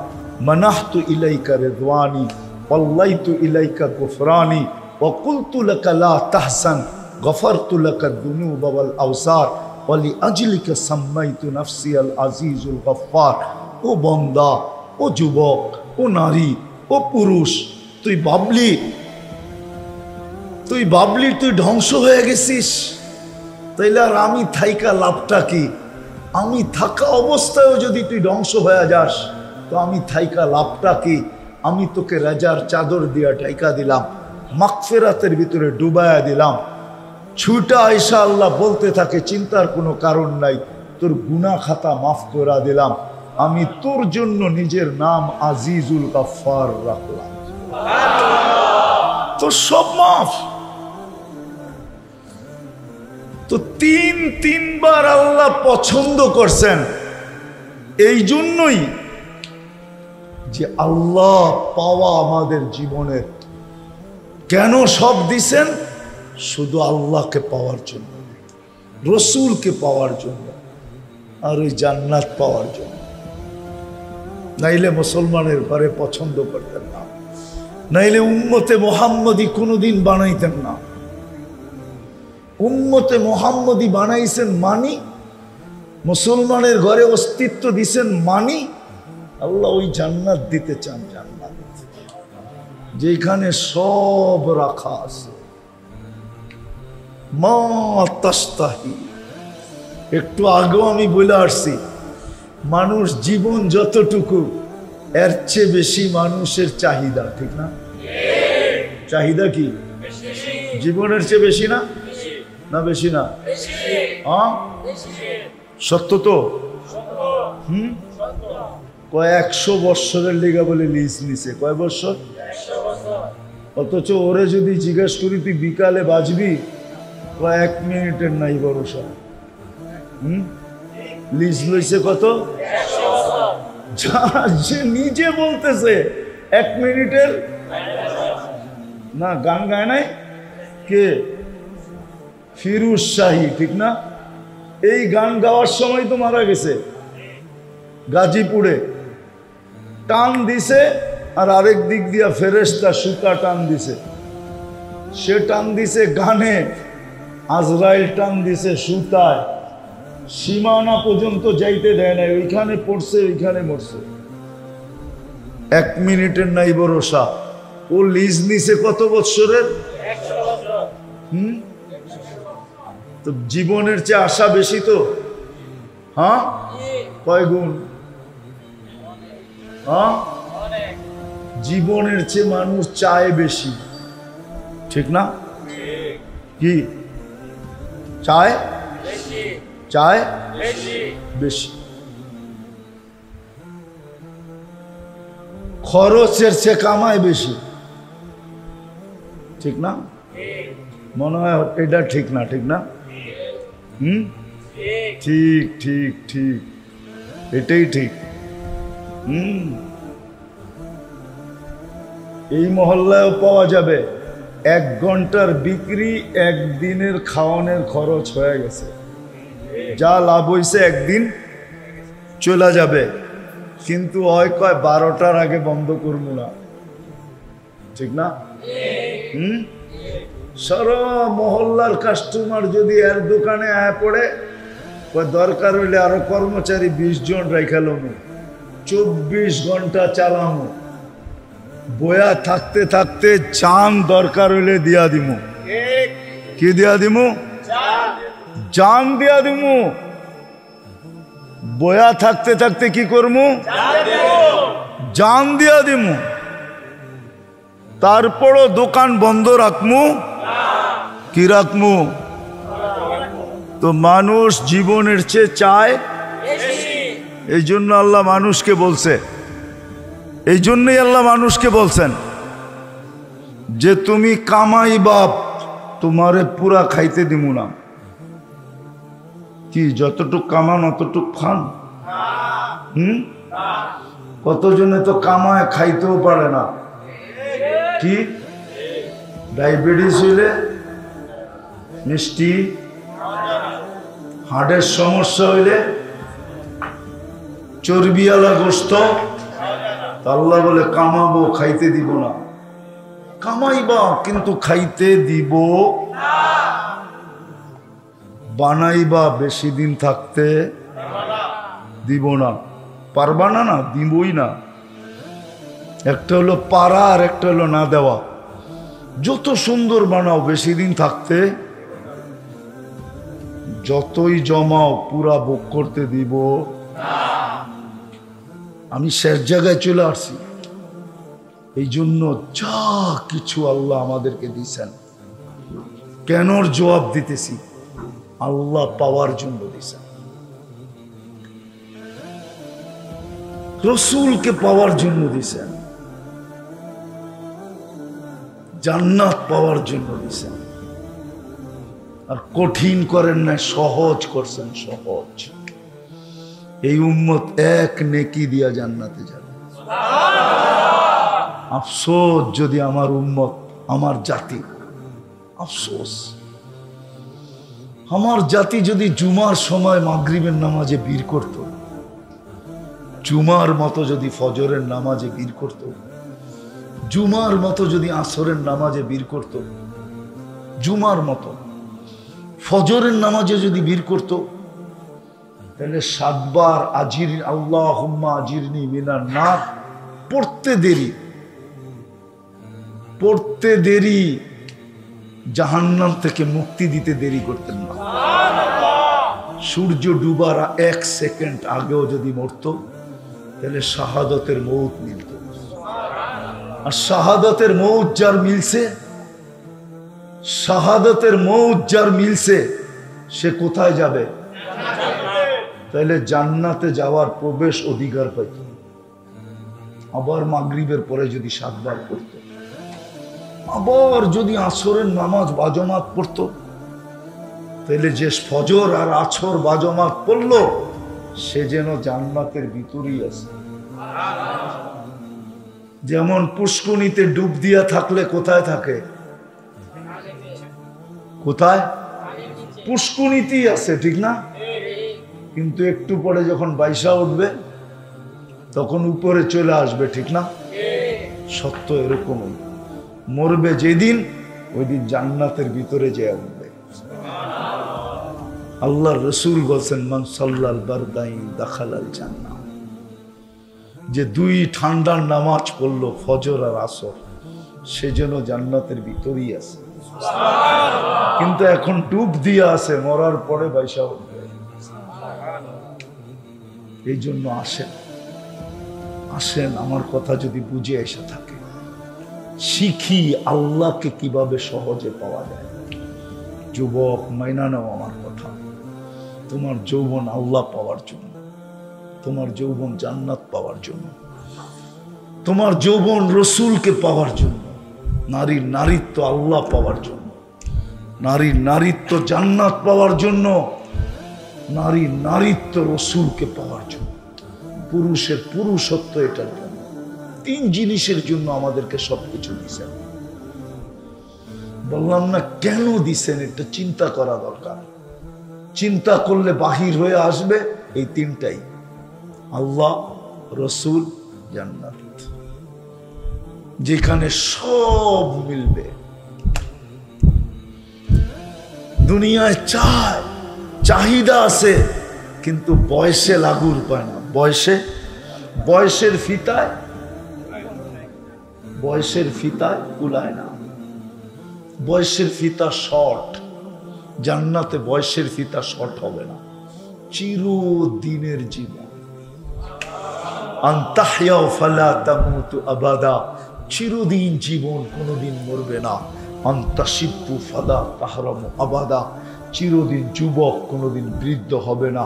মানাহতু ইলাইকা রিদওয়ানি ওয়াল্লাইতু ইলাইকা গুফরানি ওয়া কুলতু লাকা লা তাহসান গফারতু লাকা যুনুবা ওয়াল আওসার ওয়া লিআজলিকা সাম্মাইতু নাফসি আল আজিজুল গফফার। ও বান্দা, ও যুবক, ও নারী, ও পুরুষ, তুই ভাবলি তুই ধ্বংস হয়ে গেছিস, তাইলে আর আমি থাইকা লাভটা কি? আমি থাকা অবস্থায়ও যদি তুই ধ্বংস হয়ে যাস, তো আমি থাইকা লাভটা কি? আমি তোকে রাজার চাদর দিয়া ঢাইকা দিলাম, মাগফিরাতের ভিতরে ডুবায়া দিলাম। ছুটা আয়েশা আল্লাহ বলতে থাকে, চিন্তার কোনো কারণ নাই, তোর গুনাহ খাতা মাফ করে দিলাম। আমি তোর জন্য নিজের নাম আজিজুল গাফফার রাখলাম, তো সব মাফ। তো তিনবার আল্লাহ পছন্দ করছেন। এই জন্যই যে আল্লাহ পাওয়া আমাদের জীবনের কেন সব দিছেন? শুধু আল্লাহকে পাওয়ার জন্য, রসুলকে পাওয়ার জন্য, আর ওই জান্নাত পাওয়ার জন্য। নাইলে মুসলমানের ঘরে পছন্দ করতেন না, নাইলে উম্মতে মুহাম্মদী কোনোদিন বানাইতেন না। উম্মতে মুহাম্মদী বানাইছেন মানি, মুসলমানের ঘরে অস্তিত্ব দিছেন মানি। আল্লাহ ওই জান্নাত দিতে চান, জান্নাত যেখানে সব রাখা আছে। মা তাস্তাহি, একটু আগেও আমি বলে আসছি, মানুষ জীবন যতটুকু, এর চেয়ে বেশি মানুষের চাহিদা, ঠিক না? চাহিদা কি জীবনের চেয়ে বেশি না? না বেশি না? হ্যাঁ সত্য তো। কয় 100 বৎসরের লিগা বলে লিজ নিছে। কয় বৎসর? অথচ ওরে যদি জিজ্ঞেস করি তুই বিকালে বাজবি, কয় 1 মিনিটের নাই ভরসা। লিজ লইছে কত? যে নিজে বলতেছে 1 মিনিটের না। গান গায় নাই কে? ফিরুজ শাহী, ঠিক না? এই গান গাওয়ার সময় তো মারা গেছে গাজীপুরে। টান দিছে আর আরেক দিক দিয়া ফেরেশতা সুতা টান দিছে। সে টান দিছে গানে, আজরাইল টান দিছে সুতায়। সীমানা পর্যন্ত যাইতে দেয় নাই, ওইখানে পড়ছে, ওইখানে মরছে। 1 মিনিটের নাই ভরসা। ও লিজ নিছে কত বৎসরের? তো জীবনের চেয়ে আশা বেশি তো। হ্যাঁ কয় গুণ? হ্যাঁ জীবনের চেয়ে মানুষ চায় বেশি, ঠিক না? কি চায়? চায় বেশি। খরচের চেয়ে কামায় বেশি, ঠিক না? মনে হয় এটা ঠিক না? ঠিক না? ঠিক ঠিক ঠিক, এটাই ঠিক। এই মহল্লায়ও পাওয়া যাবে 1 ঘন্টার বিক্রি 1 দিনের খাওয়ানোর খরচ হয়ে গেছে। যা লাভ হয়েছে একদিন চলে যাবে, কিন্তু হয় কয় 12টার আগে বন্ধ করব না, ঠিক না? সারা মহল্লার কাস্টমার যদি এর দোকানে আয়া পড়ে, দরকার হইলে আরো কর্মচারী 20 জন রাইখালো, 24 ঘন্টা চালামো, বয়া থাকতে থাকতে জান দরকার হইলে দিয়া দিমু। কি দিয়া দিমু? জান দিয়া দিমু। বয়া থাকতে থাকতে কি করমু? জান দিয়া দিমু। তারপরও দোকান বন্ধ রাখমু? কি রাখমু? তো মানুষ জীবনের চেয়ে চায়, এই জন্য আল্লাহ মানুষকে বলছে, এই জন্যই আল্লাহ মানুষকে বলছেন যে তুমি কামাই বাপ, তোমারে পুরা খাইতে দিব না। কি যতটুক কামান অতটুক খান? কতজনে তো কামায় খাইতেও পারে না। কি ডায়াবেটিস হইলে, মিষ্টি, হার্টের সমস্যা হইলে, চর্বিওয়ালা গোস্ত, আল্লাহ বলে কামাবো, খাইতে দিব না। কামাইবা কিন্তু খাইতে দিব, বানাইবা বেশি দিন থাকতে দিব না। পারবা না? না দিবই না। একটা হলো পারা আর একটা হলো না দেওয়া। যত সুন্দর বানাও বেশি দিন থাকতে, যতই জমাও পুরা ভোগ করতে দিব। আমি শেষ জায়গায় চলে আসছি। এই জন্য যা কিছু আল্লাহ আমাদেরকে দিয়েছেন, কেনর জবাব দিতেছি, আল্লাহ পাওয়ার জন্য দিয়েছেন, রসুলকে পাওয়ার জন্য দিয়েছেন, জান্নাত পাওয়ার জন্য দিয়েছেন। আর কঠিন করেন না, সহজ করছেন, সহজ। এই উম্মত এক নেকি দিয়া জান্নাতে যাবে। আফসোস যদি আমার উম্মত, আমার জাতি, আফসোস আমার জাতি যদি জুমার সময় মাগরিবের নামাজে বীর করত, জুমার মতো যদি ফজরের নামাজে বীর করত, জুমার মতো যদি আসরের নামাজে বীর করত, জুমার মতো ফজরের নামাজে যদি বীর করত, তাহলে 7 বার আজির আল্লাহুম্মা আজিরনি মিনান নার পড়তে দেরি জাহান্নাম থেকে মুক্তি দিতে দেরি করতেন না। সূর্য ডুবার 1 সেকেন্ড আগেও যদি মরত, তাহলে শাহাদতের মৌত মিলত। আর শাহাদতের মৌত যার মিলছে, শাহাদতের মৌত যার মিলছে, সে কোথায় যাবে? তাহলে জান্নাতে যাওয়ার প্রবেশ অধিকার পাইত। আবার মাগরিবের পরে যদি 7 বার পড়তো, আবার যদি আসরের নামাজ বাজমাত পড়তো, তাহলে যে ফজর আর আসর বাজমাত পড়লো, সে যেন জান্নাতের ভিতরেই আছে। যেমন পুষ্কুনিতে ডুব দিয়া থাকলে কোথায় থাকে? কোথায়? পুষ্কুনিতেই আছে, ঠিক না? কিন্তু একটু পরে যখন বাইসা উঠবে, তখন উপরে চলে আসবে, ঠিক না? সত্য এরকমই, মরবে যেদিন, ওই দিন জান্নাতের ভিতরে যেয়ে উঠবে। আল্লাহ রসুল বলছেন, মান সাল্লাল বারদাইন দাখালাল জান্নাহ। যে 2 ঠান্ডার নামাজ পড়লো, ফজর আর আসর, সে যেন জান্নাতের ভিতরেই আছে। কিন্তু এখন ডুব দিয়ে আছে, মরার পরে বাইসা উঠবে। এই জন্য আসেন আমার কথা যদি বুঝে এসে থাকে, শিখি আল্লাহকে কিভাবে সহজে পাওয়া যায়। যুবক, মাইনা নাও আমার কথা। তোমার যৌবন আল্লাহ পাওয়ার জন্য, তোমার যৌবন জান্নাত পাওয়ার জন্য, তোমার যৌবন রসুলকে পাওয়ার জন্য, নারীর নারীত্ব আল্লাহ পাওয়ার জন্য, নারীর নারীত্ব জান্নাত পাওয়ার জন্য, নারীর নারীত্ব রসুলকে পাওয়ার জন্য, পুরুষের পুরুষত্ব এটার জন্য। 3 জিনিসের জন্য আমাদেরকে সবকিছু দিয়েছেন। বললাম না কেন দিছেন, এটা চিন্তা করা দরকার। চিন্তা করলে বাহির হয়ে আসবে এই 3টাই, আল্লাহ, রসুল, জান্নাত। যেখানে সব মিলবে। দুনিয়ায় চাহিদা আছে, কিন্তু বয়সে লাগুর পায় না। বয়সের ফিতায় কুলায় না। বয়সের ফিতা শর্ট, জান্নাতে বয়সের ফিতা শর্ট হবে না। চিরদিনের জীবন, আনতাহইয়া ফালা তামুতু আবাদা, চিরদিন জীবন, কোনোদিন মরবে না। আনতাশিবু ফালা তাহরামু আবাদা, চিরদিন যুবক, কোনোদিন বৃদ্ধ হবে না।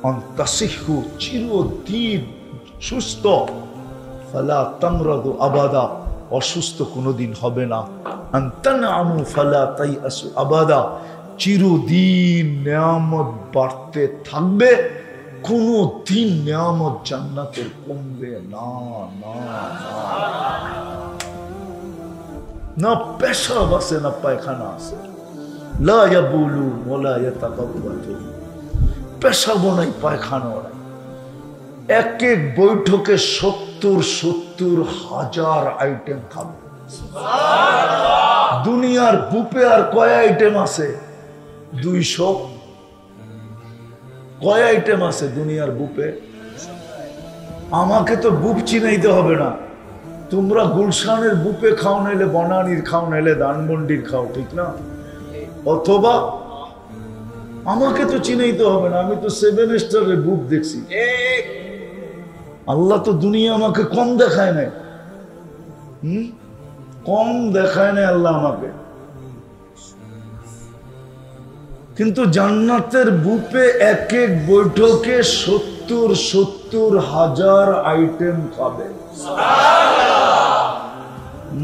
আনতাসিহু, চিরদিন সুস্থ। ফালা তামরাদু আবাদা, অসুস্থ কোনোদিন হবে না। আনতানআমু ফালা তাইআসু আবাদা, চিরদিন নিয়ামত বাড়তে থাকবে, কোনো দিন নিয়ামত জান্নাতের কমবে না। না না পেশাব আছে, না পায়খানা আছে। লা ইয়াবুলু ওয়ালা ইয়াতাকাব্বাতু, পেশাব নাই, পায়খানাও নাই। এক বৈঠকে 70 হাজার আইটেম খাবে। দুনিয়ার বুপে আর কয় আইটেম আছে? 200। কয় আইটেম আছে দুনিয়ার বুপে? আমাকে তো বুপ চিনাইতে হবে না। তোমরা গুলশানের বুপে খাও, নাইলে বনানীর খাও, নাইলে ধানমন্ডির খাও, ঠিক না? অথবা আমাকে তো চিনাইতে হবে না, আমি তো 7 স্টারের বুপ দেখছি। আল্লাহ তো দুনিয়া আমাকে কম দেখায় নাই, কম দেখায় নাই আল্লাহ আমাকে, কিন্তু জান্নাতের বুফে এক এক বৈঠকে 70,000 আইটেম খাবে।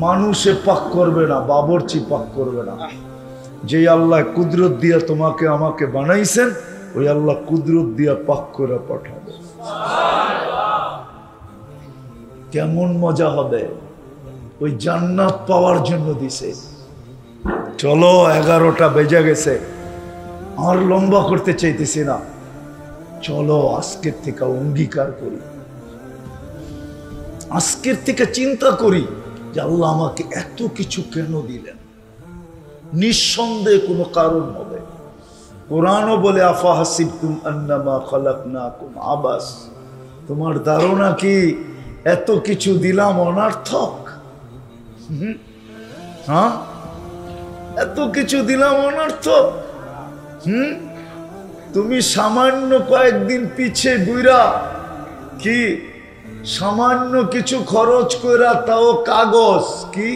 মানুষে পাক করবে না, বাবরচি পাক করবে না। যে আল্লাহ কুদরত দিয়া তোমাকে আমাকে বানাইছেন, ওই আল্লাহ কুদরত দিয়া পাক করে পাঠাবে। কেমন মজা হবে, ওই জান্নাত পাওয়ার জন্য দিছে। চলো 11টা বেজে গেছে, আর লম্বা করতে চাইতেছি না। চলো আজকের থেকে অঙ্গীকার করি, আজকের থেকে চিন্তা করি যে আল্লাহ আমাকে এত কিছু কেন দিলেন। নিঃসন্দেহে কোনো কারণ হবে। কোরআনও বলে আফা হাসিবতুম আন্নামা খালাকনাকুম আবাস, তোমার ধারণা কি এত কিছু দিলাম অনার্থক? হ্যাঁ, এত কিছু দিলাম অনার্থক? তুমি সামান্য কয়েকদিন পিছে বুইরা কি সামান্য কিছু খরচ কইরা, তাও কাগজ কি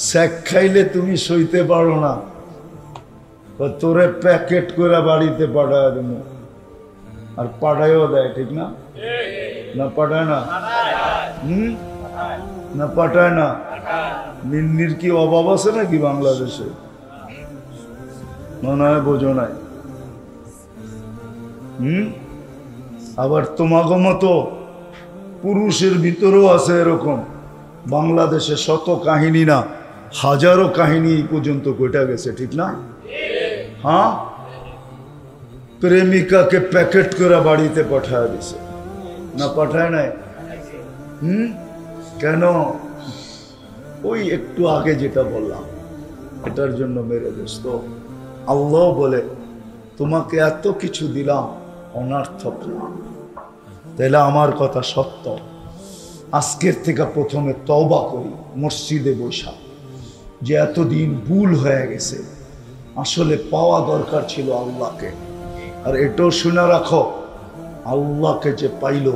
স্যাক খাইলে তুমি সইতে পারো না, তোরে প্যাকেট করে বাড়িতে পাঠায় দেবো, আর পাঠাইও দেয়, ঠিক না? না পাঠায় না? না পাঠায় না? মিন্নির কি অভাব আছে নাকি বাংলাদেশে? মনে হয় বোঝো নাই। আবার তোমাকে মতো পুরুষের ভিতরেও আছে এরকম। বাংলাদেশে শত কাহিনী না, হাজারো কাহিনী পর্যন্ত কইটা গেছে, ঠিক না? হ্যাঁ, প্রেমিকাকে প্যাকেট করে বাড়িতে পাঠায় দিছে, না পাঠায় নাই? কেন? ওই একটু আগে যেটা বললাম, এটার জন্য মেরে দোস্ত। আল্লাহ বলে তোমাকে এত কিছু দিলাম অনার্থক না। তাহলে আমার কথা সত্য। আজকের থেকে প্রথমে তওবা করি মসজিদে বসা, যে এতদিন ভুল হয়ে গেছে, আসলে পাওয়া দরকার ছিল আল্লাহকে। আর এটাও শুনে রাখো, আল্লাহকে যে পাইল,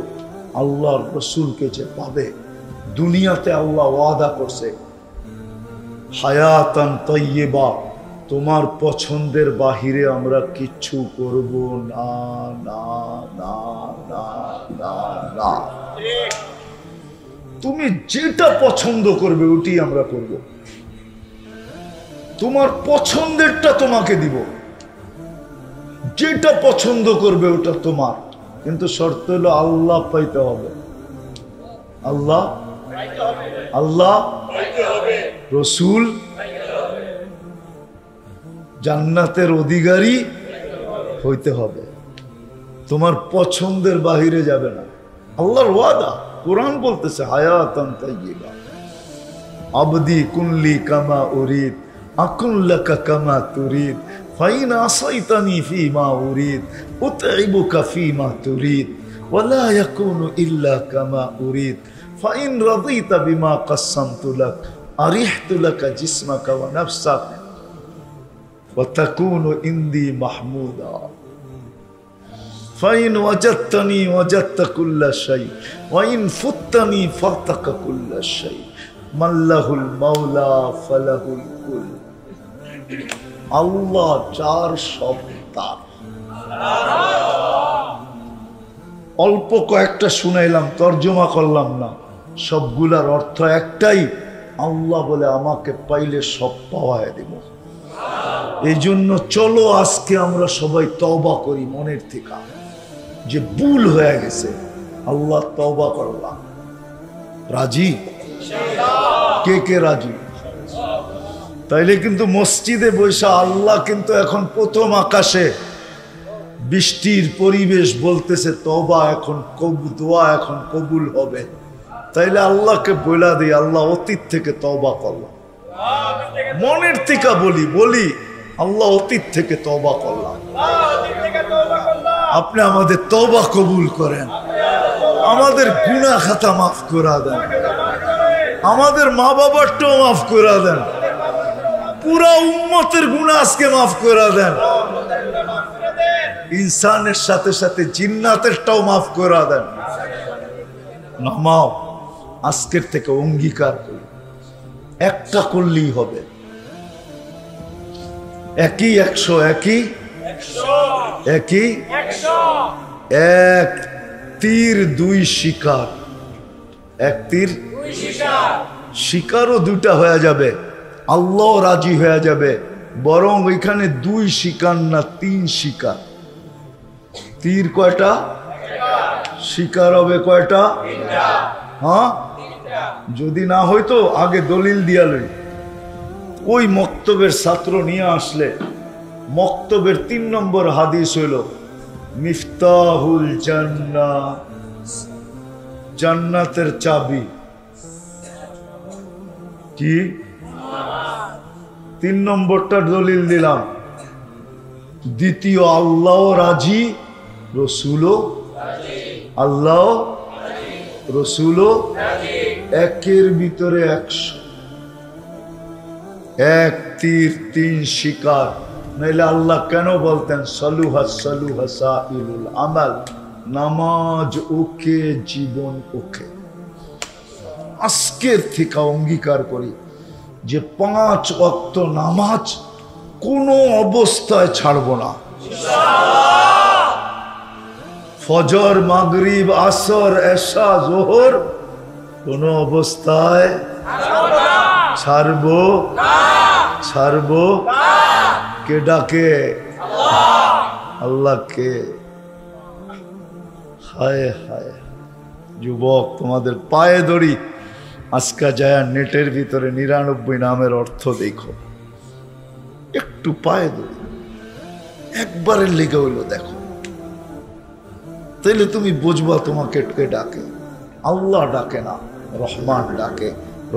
আল্লাহর রসুলকে যে পাবে, দুনিয়াতে আল্লাহ ওয়াদা করছে হায়াতান তাইয়্যিবা, তোমার পছন্দের বাহিরে আমরা কিচ্ছু করব না, না না না না না। তুমি যেটা পছন্দ করবে ওটি আমরা করব, তোমার পছন্দেরটা তোমাকে দিব, যেটা পছন্দ করবে ওটা তোমার। কিন্তু শর্ত হলো আল্লাহ পাইতে হবে, আল্লাহ আল্লাহ রসুল, জান্নাতের অধিকারী হইতে হবে। তোমার পছন্দের বাহিরে যাবে না, আল্লাহর ওয়াদা। কোরআন বলতেছে হায়াতান তাইয়্যিবা, আবদি কুনলি কামা উরিদ আকুন লাকা কামা তুরিদ ফাইন আসাইতানি ফীমা উরিদ উতঈবুকা ফীমা তুরিদ ওয়ালা ইয়াকুনু ইল্লা কামা উরিদ ফাইন রাদিতা বিমা কাসসামতু লাক আরিহতু লাকা জিসমাকা ওয়া নাফসাক ওয়া তাকুনু ইনদি মাহমুদা ফাইন ওয়াজাদতানি ওয়াজাদতা কুল্লা শাই ওয়া ইন ফুত্তানি ফাতাকা কুল্লা শাই মাল্লাহুল মাওলা ফালাহুল কুল। আল্লাহ চার সত্তার। অল্প কয়েকটা শুনাইলাম, তর্জমা করলাম না, সবগুলার অর্থ একটাই। আল্লাহ বলে আমাকে পাইলে সব পাওয়ায় দেব। এই জন্য চলো আজকে আমরা সবাই তওবা করি মনের থেকে, যে ভুল হয়ে গেছে, আল্লাহ তওবা করলাম। রাজি? কে কে রাজি? তাইলে কিন্তু মসজিদে বৈশা আল্লাহ কিন্তু এখন প্রথম আকাশে বৃষ্টির পরিবেশ বলতেছে তওবা এখন দোয়া এখন কবুল হবে। তাইলে আল্লাহকে বইলা দিই, আল্লাহ অতীত থেকে তওবা করলাম, মনের থেকে বলি আল্লাহ অতীত থেকে তওবা করলাম। আপনি আমাদের তওবা কবুল করেন, আমাদের গুনাহ খাতা মাফ করে দেন, আমাদের মা বাবারটাও মাফ করে দেন, পুরা উম্মতের গুনাহ আজকে মাফ করে দেন। ইনসানের সাথে সাথে জিন্নাতেরটাও মাফ করে দেন। নামাও, আজকের থেকে অঙ্গীকার করি, একটা করলেই হবে। একই 100, একই এক তীর দুই শিকার, এক তীর শিকারও দুটা হয়ে যাবে, আল্লাহ রাজি হয়ে যাবে। বরং ওইখানে 2 শিকার না 3 শিকার। তীর কয়টা? শিকার হবে কয়টা? হ্যাঁ, যদি না হইতো আগে দলিল দিয়া লই। ওই মক্তবের ছাত্র নিয়ে আসলে মক্তবের 3 নম্বর হাদিস হইল মিফতাহুল জান্নাহ, জান্নাতের চাবি কি? 3 নম্বরটা দলিল দিলাম। দ্বিতীয়, আল্লাহ রাজি, রসুলও আল্লাহ রসুলও, একের ভিতরে 100, এক তীর 3 শিকার। নাইলে আল্লাহ কেন বলতেন সালুহা সালুহা সাইলুল আমাল, নামাজ ওকে, জীবন ওকে। আজকের থেকে অঙ্গীকার করি যে 5 ওয়াক্ত নামাজ কোনো অবস্থায় ছাড়ব না। ফজর, মাগরিব, আসর, এশা, জোহর কোনো অবস্থায় ছাড়বো না। কে ডাকে? আল্লাহকে। হায় হায় যুবক, তোমাদের পায়ে ধরি, আজকে যায় নেটের ভিতরে 99 নামের অর্থ দেখো, একটু পায়ে ধরি, একবারের লেগে হইলো দেখো, তাইলে তুমি বুঝবা তোমাকে কে ডাকে। আল্লাহ ডাকে না, রহমান ডাকে,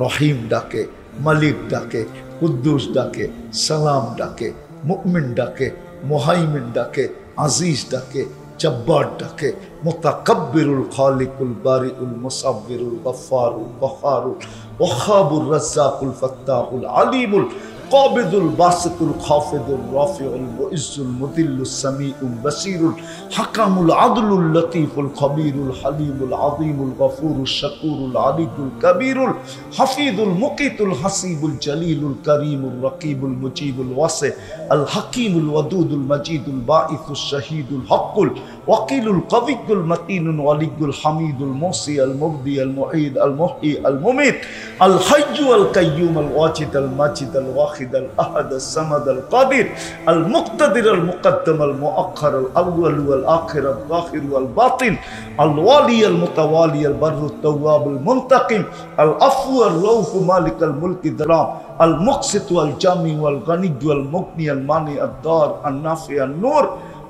রহিম ডাকে, মালিক ডাকে, কুদ্দুস ডাকে, সালাম ডাকে, মুমিন ডাকে, মুহাইমিন ডাকে, আজিজ ডাকে, জব্বার ডাকে, মুতাকাব্বিরুল খালিকুল বারিউল মুসাব্বিরুল গফফারুল কহারুল ওয়াহাবুর রাজ্জাকুল ফাত্তাহুল আলিমুল কাবিদুল বাসিতুল খাফিদুল রাফিউল মুইজ্জুল মুদিল্লুস সামিউল বাসিরুল হাকামুল আদলুল লতীফুল খবীরুল হালিমুল আযীমুল গফুরুশ শাকুরুল আলিকুল কবীরুল হাফিজুল মুকিতুল হাসিবুল জলিলুল করিমুল রকিবুল মুজিবুল ওয়াসি আল হাকিমুল ওয়াদুদুল মজিদুল বাঈসুশ শাহীদুল হকুল ওয়াকিলুল কবিয়ুল মতিনুল ওয়ালিয়ুল হামিদুল মুসি আল মুবদি আল মুঈদ আল মুহয়ি আল মুমিত আল হাইয়্যু আল কাইয়্যুম আল ওয়াজিদ আল মাজিদ আল ওয়াহিদ আল আহাদ আল সামাদ আল কাদির আল মুক্তাদির আল মুকদ্দম আল মুআখ্খার আল আউয়াল ওয়াল আখির আল যাহির ওয়াল বাতিন আল ওয়ালি আল মুতাওয়ালি আল বাররু তাওয়াব আল মুনতাকিম আল আফু আল রাউফ মালিক আল মুলকি দারাম আল মুকসিত আল জামি ওয়াল গনি ওয়াল মুগনি আল মানি আদ দার আন নাফি আন নূর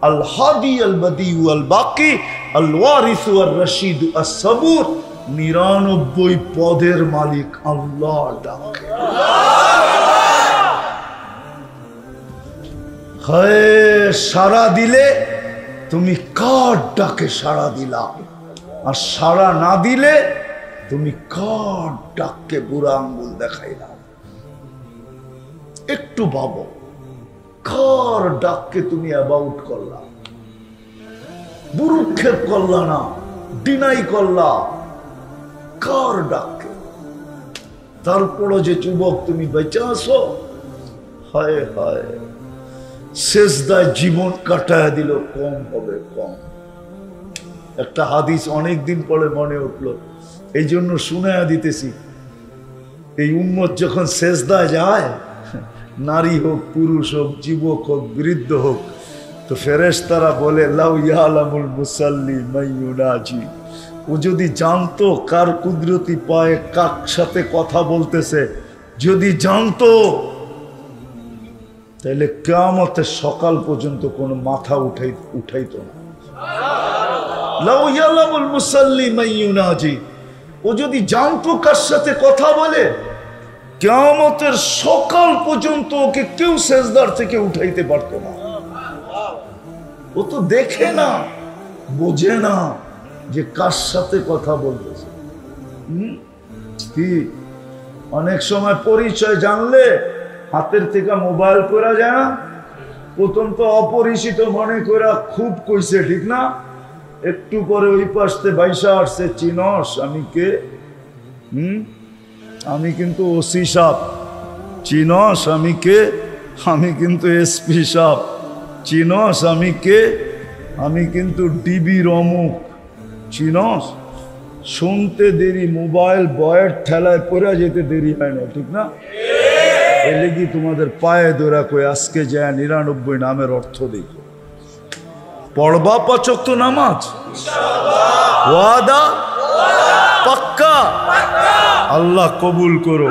আল হাদি আল বদি ওয়াল বাকি আল ওয়ারিস ওয়াল রশিদ আস সাবুর। 99 পদের মালিক আল্লাহ ডাকে। হায়, সারা দিলে তুমি কার ডাকে সারা দিলা, আর সারা না দিলে তুমি কার ডাককে বুড়া আঙ্গুল দেখাইলা। একটু ভাবো, কার ডাককে তুমি অ্যাবাউট করলা, বুরুক্ষেপ করলা না, ডিনাই করলা, কার ডাককে? তারপরও যে যুবক তুমি বেঁচে আসো, হায় হায়, সেজদায় জীবন কাটায় দিল, কম হবে কম। একটা হাদিস অনেকদিন পরে মনে উঠলো, এই জন্য শুনায়া দিতেছি। এই উম্মত যখন সেজদায় যায়, নারী হোক, পুরুষ হোক, যুবক হোক, বৃদ্ধ হোক, তো ফেরেশতারা বলে লাউ ইয়ালামুল মুসাল্লি মাইয়ুনাজি, ও যদি জানতো কার কুদরতি পায়ে কার সাথে কথা বলতেছে, যদি জানতো, তাহলে কিয়ামতের সকাল পর্যন্ত কোনো মাথা উঠাইতো না। লাউ ইয়ালামুল মুসাল্লি মাইয়ুনাজি, ও যদি জানতো কার সাথে কথা বলে, কিয়ামতের সকাল পর্যন্ত ওকে কেউ সেজদার থেকে উঠাইতে পারতো না। ও তো দেখে না, বোঝে না যে কার সাথে কথা বলতেছে। কি অনেক সময় পরিচয় জানলে হাতের থেকে মোবাইল করা যায় না, প্রথম তো অপরিচিত মনে করে খুব কইছে, ঠিক না? একটু পরে ওই পাশে বাইসা আসছে, চিনস আমি কে? আমি কিন্তু ওসি সাহেব। চিনস আমি কে? আমি কিন্তু এসপি সাহেব। চিনস আমি কে? আমি কিন্তু ডিবি অমুক। চিনস? শুনতে দেরি, মোবাইল বয়ের ঠেলায় পড়ে যেতে দেরি হয় না, ঠিক না? এলে কি তোমাদের পায়ে ধরা কই আজকে যায় 99 নামের অর্থ দেখো। পড়বা 5 ওয়াক্ত নামাজ, ওয়াদা পাক্কা, আল্লাহ কবুল করো।